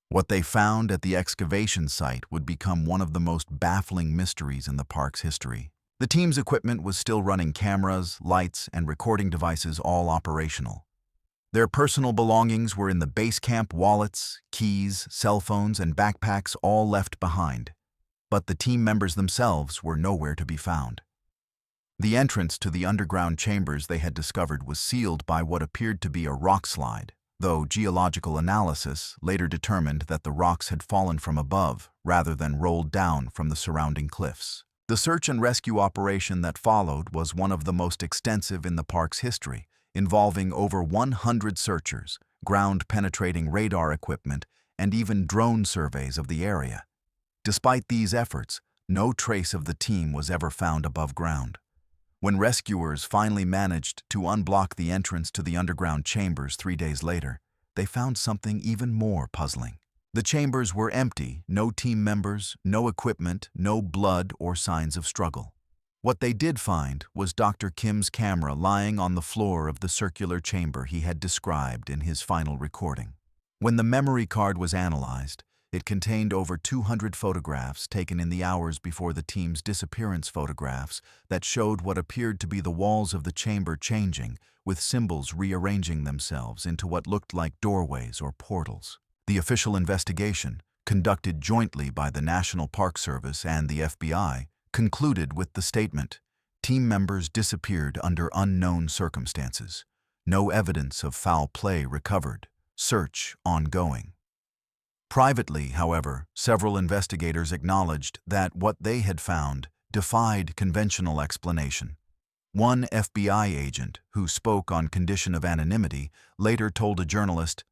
What they found at the excavation site would become one of the most baffling mysteries in the park's history. The team's equipment was still running, cameras, lights, and recording devices all operational. Their personal belongings were in the base camp: wallets, keys, cell phones, and backpacks all left behind. But the team members themselves were nowhere to be found. The entrance to the underground chambers they had discovered was sealed by what appeared to be a rock slide, though geological analysis later determined that the rocks had fallen from above rather than rolled down from the surrounding cliffs. The search and rescue operation that followed was one of the most extensive in the park's history, involving over 100 searchers, ground-penetrating radar equipment, and even drone surveys of the area. Despite these efforts, no trace of the team was ever found above ground. When rescuers finally managed to unblock the entrance to the underground chambers 3 days later, they found something even more puzzling. The chambers were empty, no team members, no equipment, no blood or signs of struggle. What they did find was Dr. Kim's camera lying on the floor of the circular chamber he had described in his final recording. When the memory card was analyzed, it contained over 200 photographs taken in the hours before the team's disappearance, photographs that showed what appeared to be the walls of the chamber changing, with symbols rearranging themselves into what looked like doorways or portals. The official investigation, conducted jointly by the National Park Service and the FBI, concluded with the statement, "Team members disappeared under unknown circumstances. No evidence of foul play recovered. Search ongoing." Privately, however, several investigators acknowledged that what they had found defied conventional explanation. One FBI agent, who spoke on condition of anonymity, later told a journalist,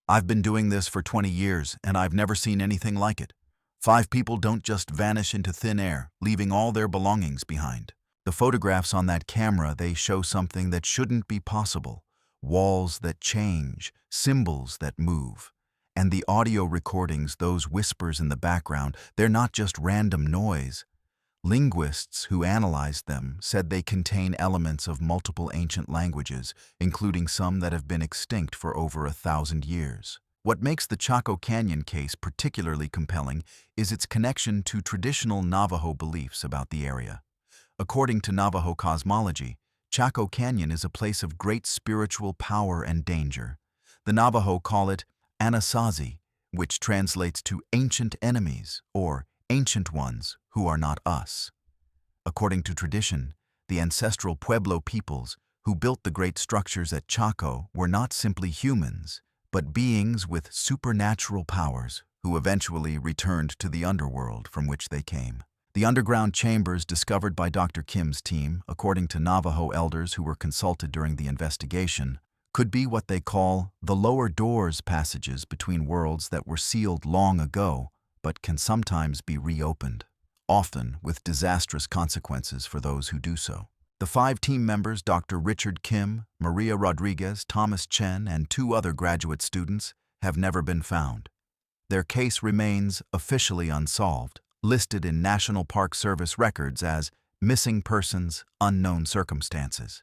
"I've been doing this for 20 years and I've never seen anything like it. 5 people don't just vanish into thin air, leaving all their belongings behind." The photographs on that camera, they show something that shouldn't be possible. Walls that change, symbols that move. And the audio recordings, those whispers in the background, they're not just random noise. Linguists who analyzed them said they contain elements of multiple ancient languages, including some that have been extinct for over 1,000 years. What makes the Chaco Canyon case particularly compelling is its connection to traditional Navajo beliefs about the area. According to Navajo cosmology, Chaco Canyon is a place of great spiritual power and danger. The Navajo call it Anasazi, which translates to ancient enemies or ancient ones who are not us. According to tradition, the ancestral Pueblo peoples who built the great structures at Chaco were not simply humans, but beings with supernatural powers who eventually returned to the underworld from which they came. The underground chambers discovered by Dr. Kim's team, according to Navajo elders who were consulted during the investigation, could be what they call the lower doors, passages between worlds that were sealed long ago but can sometimes be reopened, often with disastrous consequences for those who do so. The 5 team members, Dr. Richard Kim, Maria Rodriguez, Thomas Chen, and 2 other graduate students, have never been found. Their case remains officially unsolved, listed in National Park Service records as missing persons, unknown circumstances.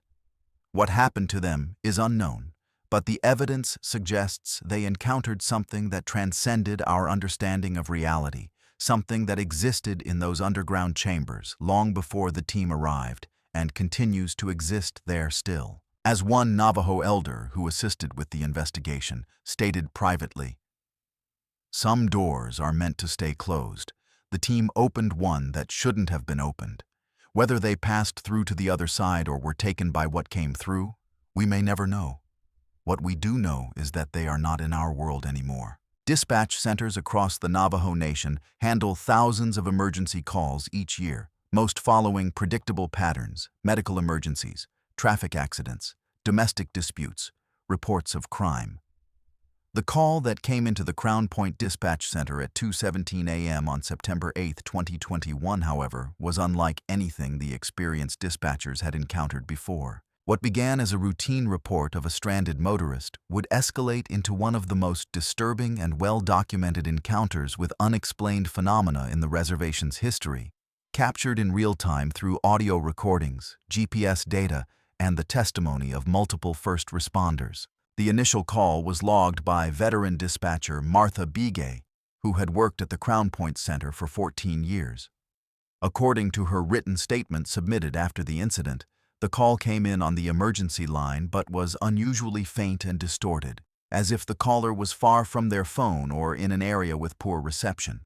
What happened to them is unknown, but the evidence suggests they encountered something that transcended our understanding of reality, something that existed in those underground chambers long before the team arrived and continues to exist there still. As one Navajo elder who assisted with the investigation stated privately, "Some doors are meant to stay closed. The team opened one that shouldn't have been opened. Whether they passed through to the other side or were taken by what came through, we may never know. What we do know is that they are not in our world anymore." Dispatch centers across the Navajo Nation handle thousands of emergency calls each year, most following predictable patterns: medical emergencies, traffic accidents, domestic disputes, reports of crime. The call that came into the Crown Point Dispatch Center at 2:17 a.m. on September 8, 2021, however, was unlike anything the experienced dispatchers had encountered before. What began as a routine report of a stranded motorist would escalate into one of the most disturbing and well-documented encounters with unexplained phenomena in the reservation's history, captured in real time through audio recordings, GPS data, and the testimony of multiple first responders. The initial call was logged by veteran dispatcher Martha Begay, who had worked at the Crown Point Center for 14 years. According to her written statement submitted after the incident, the call came in on the emergency line but was unusually faint and distorted, as if the caller was far from their phone or in an area with poor reception.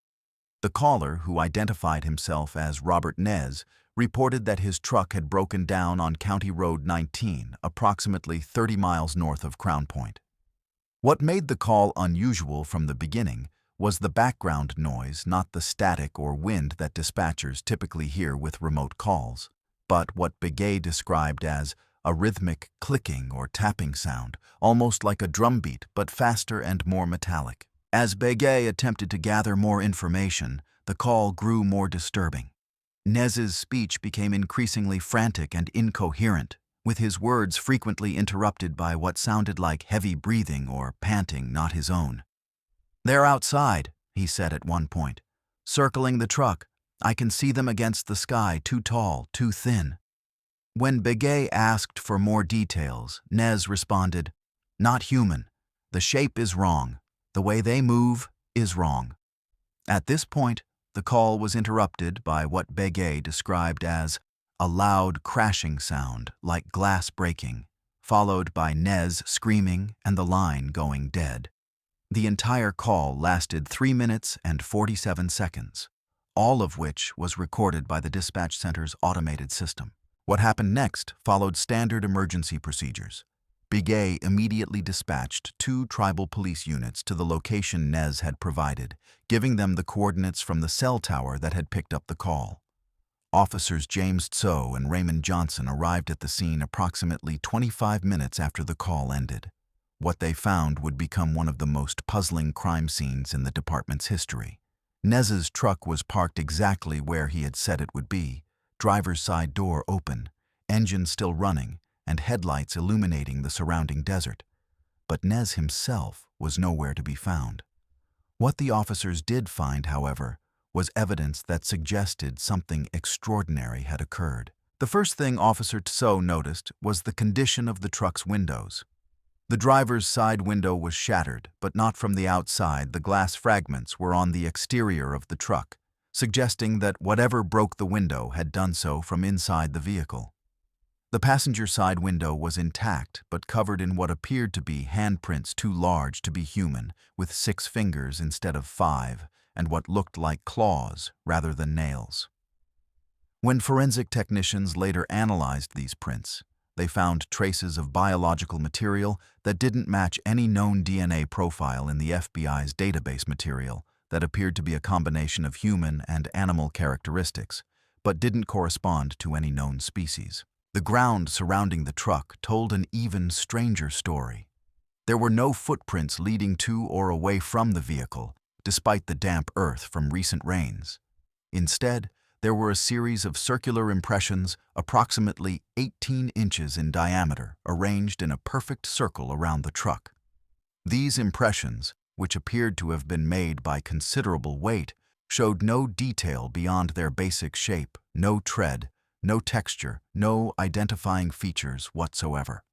The caller, who identified himself as Robert Nez, reported that his truck had broken down on County Road 19, approximately 30 miles north of Crown Point. What made the call unusual from the beginning was the background noise, not the static or wind that dispatchers typically hear with remote calls, but what Begay described as a rhythmic clicking or tapping sound, almost like a drumbeat but faster and more metallic. As Begay attempted to gather more information, the call grew more disturbing. Nez's speech became increasingly frantic and incoherent, with his words frequently interrupted by what sounded like heavy breathing or panting not his own. "They're outside," he said at one point, "circling the truck. I can see them against the sky, too tall, too thin." When Begay asked for more details, Nez responded, "Not human. The shape is wrong. The way they move is wrong." At this point, the call was interrupted by what Begay described as a loud crashing sound like glass breaking, followed by Nez screaming and the line going dead. The entire call lasted 3 minutes and 47 seconds, all of which was recorded by the dispatch center's automated system. What happened next followed standard emergency procedures. Begay immediately dispatched 2 tribal police units to the location Nez had provided, giving them the coordinates from the cell tower that had picked up the call. Officers James Tso and Raymond Johnson arrived at the scene approximately 25 minutes after the call ended. What they found would become one of the most puzzling crime scenes in the department's history. Nez's truck was parked exactly where he had said it would be, driver's side door open, engine still running, and headlights illuminating the surrounding desert. But Nez himself was nowhere to be found. What the officers did find, however, was evidence that suggested something extraordinary had occurred. The first thing Officer Tso noticed was the condition of the truck's windows. The driver's side window was shattered, but not from the outside. The glass fragments were on the exterior of the truck, suggesting that whatever broke the window had done so from inside the vehicle. The passenger side window was intact, but covered in what appeared to be handprints too large to be human, with 6 fingers instead of 5, and what looked like claws rather than nails. When forensic technicians later analyzed these prints, they found traces of biological material that didn't match any known DNA profile in the FBI's database material that appeared to be a combination of human and animal characteristics, but didn't correspond to any known species. The ground surrounding the truck told an even stranger story. There were no footprints leading to or away from the vehicle, despite the damp earth from recent rains. Instead, there were a series of circular impressions approximately 18 inches in diameter, arranged in a perfect circle around the truck. These impressions, which appeared to have been made by considerable weight, showed no detail beyond their basic shape, no tread, no texture, no identifying features whatsoever.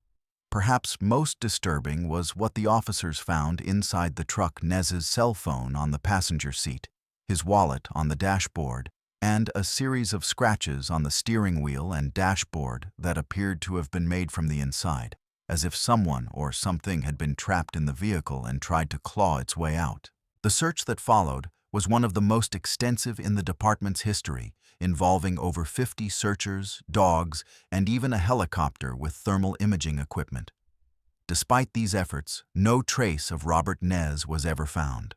Perhaps most disturbing was what the officers found inside the truck: Nez's cell phone on the passenger seat, his wallet on the dashboard, and a series of scratches on the steering wheel and dashboard that appeared to have been made from the inside, as if someone or something had been trapped in the vehicle and tried to claw its way out. The search that followed was one of the most extensive in the department's history, involving over 50 searchers, dogs, and even a helicopter with thermal imaging equipment. Despite these efforts, no trace of Robert Nez was ever found.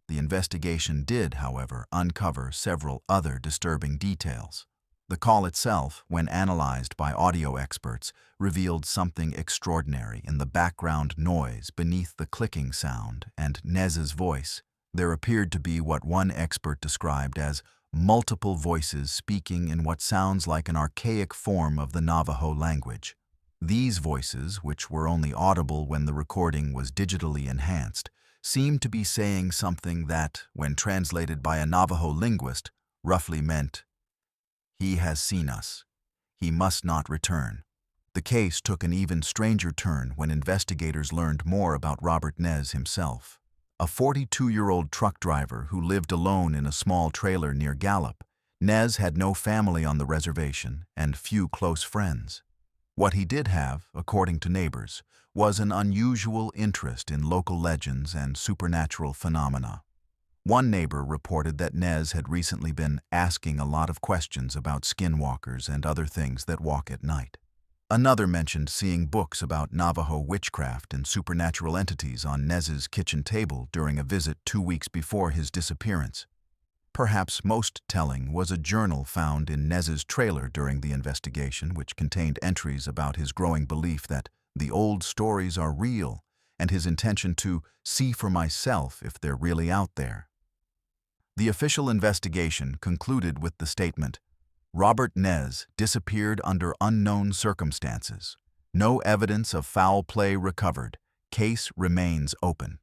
The investigation did, however, uncover several other disturbing details. The call itself, when analyzed by audio experts, revealed something extraordinary in the background noise beneath the clicking sound and Nez's voice. There appeared to be what one expert described as multiple voices speaking in what sounds like an archaic form of the Navajo language. These voices, which were only audible when the recording was digitally enhanced, seemed to be saying something that, when translated by a Navajo linguist, roughly meant, "He has seen us. He must not return." The case took an even stranger turn when investigators learned more about Robert Nez himself. A 42-year-old truck driver who lived alone in a small trailer near Gallup, Nez had no family on the reservation and few close friends. What he did have, according to neighbors, was an unusual interest in local legends and supernatural phenomena. One neighbor reported that Nez had recently been asking a lot of questions about skinwalkers and other things that walk at night. Another mentioned seeing books about Navajo witchcraft and supernatural entities on Nez's kitchen table during a visit 2 weeks before his disappearance. Perhaps most telling was a journal found in Nez's trailer during the investigation, which contained entries about his growing belief that the old stories are real and his intention to see for myself if they're really out there. The official investigation concluded with the statement, "Robert Nez disappeared under unknown circumstances. No evidence of foul play recovered. Case remains open."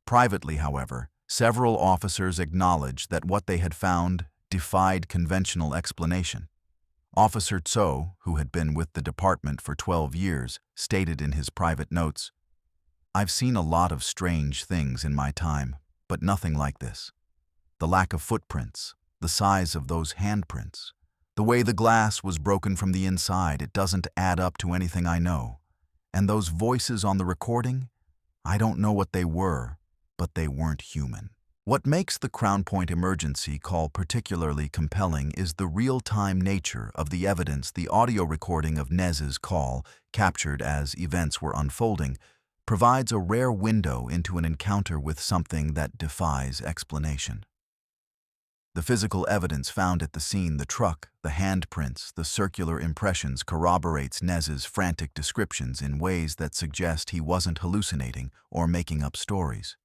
Privately, however, several officers acknowledged that what they had found defied conventional explanation. Officer Tso, who had been with the department for 12 years, stated in his private notes, "I've seen a lot of strange things in my time, but nothing like this. The lack of footprints, the size of those handprints, the way the glass was broken from the inside, it doesn't add up to anything I know. And those voices on the recording, I don't know what they were, but they weren't human." What makes the Crown Point emergency call particularly compelling is the real-time nature of the evidence. The audio recording of Nez's call, captured as events were unfolding, provides a rare window into an encounter with something that defies explanation. The physical evidence found at the scene, the truck, the handprints, the circular impressions, corroborates Nez's frantic descriptions in ways that suggest he wasn't hallucinating or making up stories.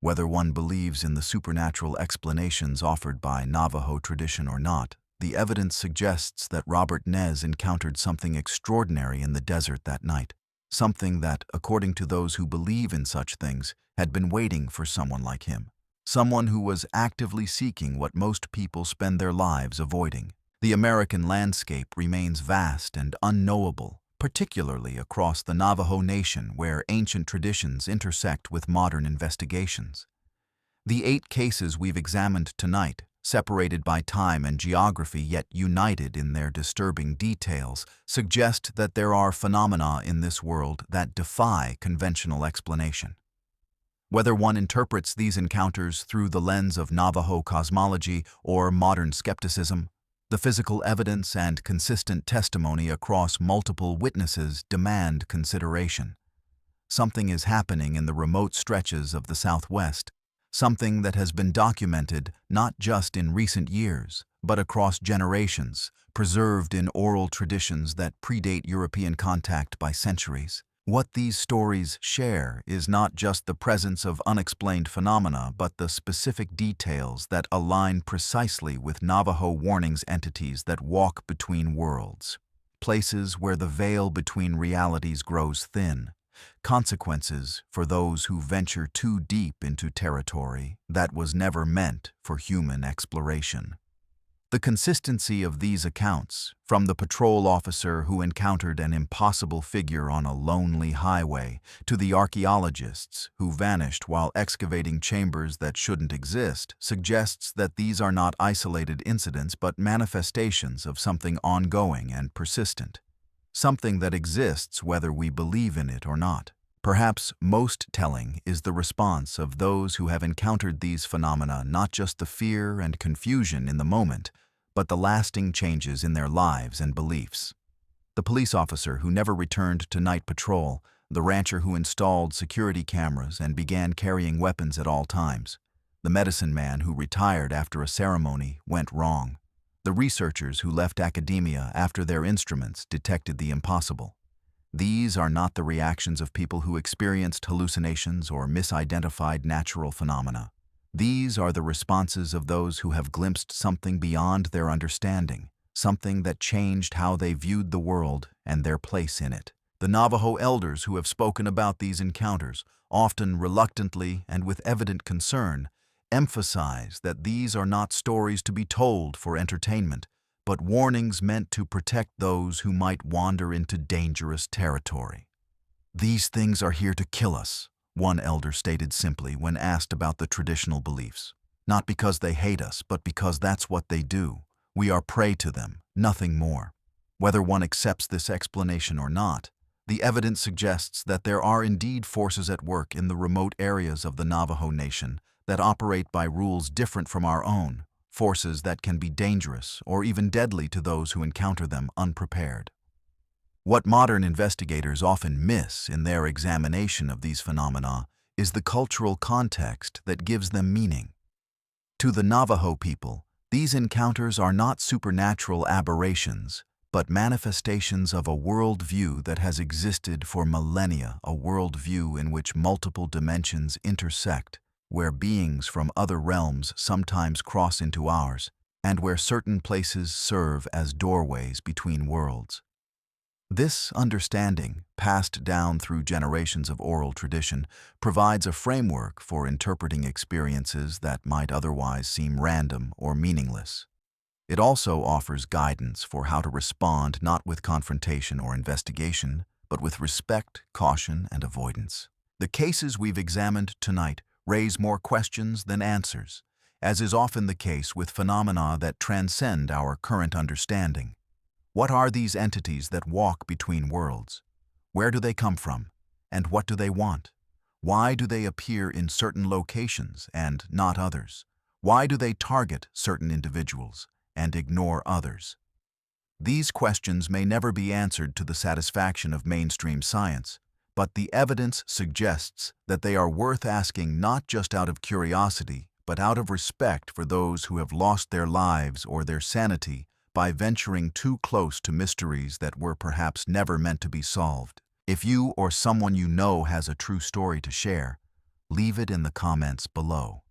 Whether one believes in the supernatural explanations offered by Navajo tradition or not, the evidence suggests that Robert Nez encountered something extraordinary in the desert that night, something that, according to those who believe in such things, had been waiting for someone like him. Someone who was actively seeking what most people spend their lives avoiding. The American landscape remains vast and unknowable, particularly across the Navajo Nation, where ancient traditions intersect with modern investigations. The 8 cases we've examined tonight, separated by time and geography yet united in their disturbing details, suggest that there are phenomena in this world that defy conventional explanation. Whether one interprets these encounters through the lens of Navajo cosmology or modern skepticism, the physical evidence and consistent testimony across multiple witnesses demand consideration. Something is happening in the remote stretches of the Southwest, something that has been documented not just in recent years, but across generations, preserved in oral traditions that predate European contact by centuries. What these stories share is not just the presence of unexplained phenomena, but the specific details that align precisely with Navajo warnings entities that walk between worlds, places where the veil between realities grows thin, consequences for those who venture too deep into territory that was never meant for human exploration. The consistency of these accounts, from the patrol officer who encountered an impossible figure on a lonely highway to the archaeologists who vanished while excavating chambers that shouldn't exist, suggests that these are not isolated incidents but manifestations of something ongoing and persistent, something that exists whether we believe in it or not. Perhaps most telling is the response of those who have encountered these phenomena, not just the fear and confusion in the moment, but the lasting changes in their lives and beliefs. The police officer who never returned to night patrol, the rancher who installed security cameras and began carrying weapons at all times, the medicine man who retired after a ceremony went wrong, the researchers who left academia after their instruments detected the impossible. These are not the reactions of people who experienced hallucinations or misidentified natural phenomena. These are the responses of those who have glimpsed something beyond their understanding, something that changed how they viewed the world and their place in it. The Navajo elders who have spoken about these encounters, often reluctantly and with evident concern, emphasize that these are not stories to be told for entertainment, but warnings meant to protect those who might wander into dangerous territory. "These things are here to kill us," one elder stated simply when asked about the traditional beliefs. "Not because they hate us, but because that's what they do. We are prey to them, nothing more." Whether one accepts this explanation or not, the evidence suggests that there are indeed forces at work in the remote areas of the Navajo Nation that operate by rules different from our own, forces that can be dangerous or even deadly to those who encounter them unprepared. What modern investigators often miss in their examination of these phenomena is the cultural context that gives them meaning. To the Navajo people, these encounters are not supernatural aberrations, but manifestations of a worldview that has existed for millennia, a worldview in which multiple dimensions intersect, where beings from other realms sometimes cross into ours, and where certain places serve as doorways between worlds. This understanding, passed down through generations of oral tradition, provides a framework for interpreting experiences that might otherwise seem random or meaningless. It also offers guidance for how to respond not with confrontation or investigation, but with respect, caution, and avoidance. The cases we've examined tonight raise more questions than answers, as is often the case with phenomena that transcend our current understanding. What are these entities that walk between worlds? Where do they come from? And what do they want? Why do they appear in certain locations and not others? Why do they target certain individuals and ignore others? These questions may never be answered to the satisfaction of mainstream science, but the evidence suggests that they are worth asking not just out of curiosity, but out of respect for those who have lost their lives or their sanity by venturing too close to mysteries that were perhaps never meant to be solved. If you or someone you know has a true story to share, leave it in the comments below.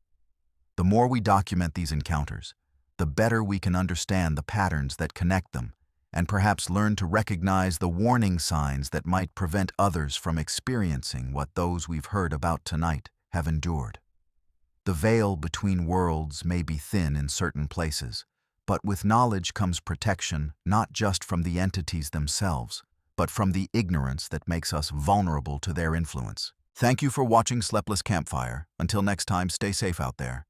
The more we document these encounters, the better we can understand the patterns that connect them, and perhaps learn to recognize the warning signs that might prevent others from experiencing what those we've heard about tonight have endured. The veil between worlds may be thin in certain places, but with knowledge comes protection not just from the entities themselves, but from the ignorance that makes us vulnerable to their influence. Thank you for watching Sleepless Campfire. Until next time, stay safe out there.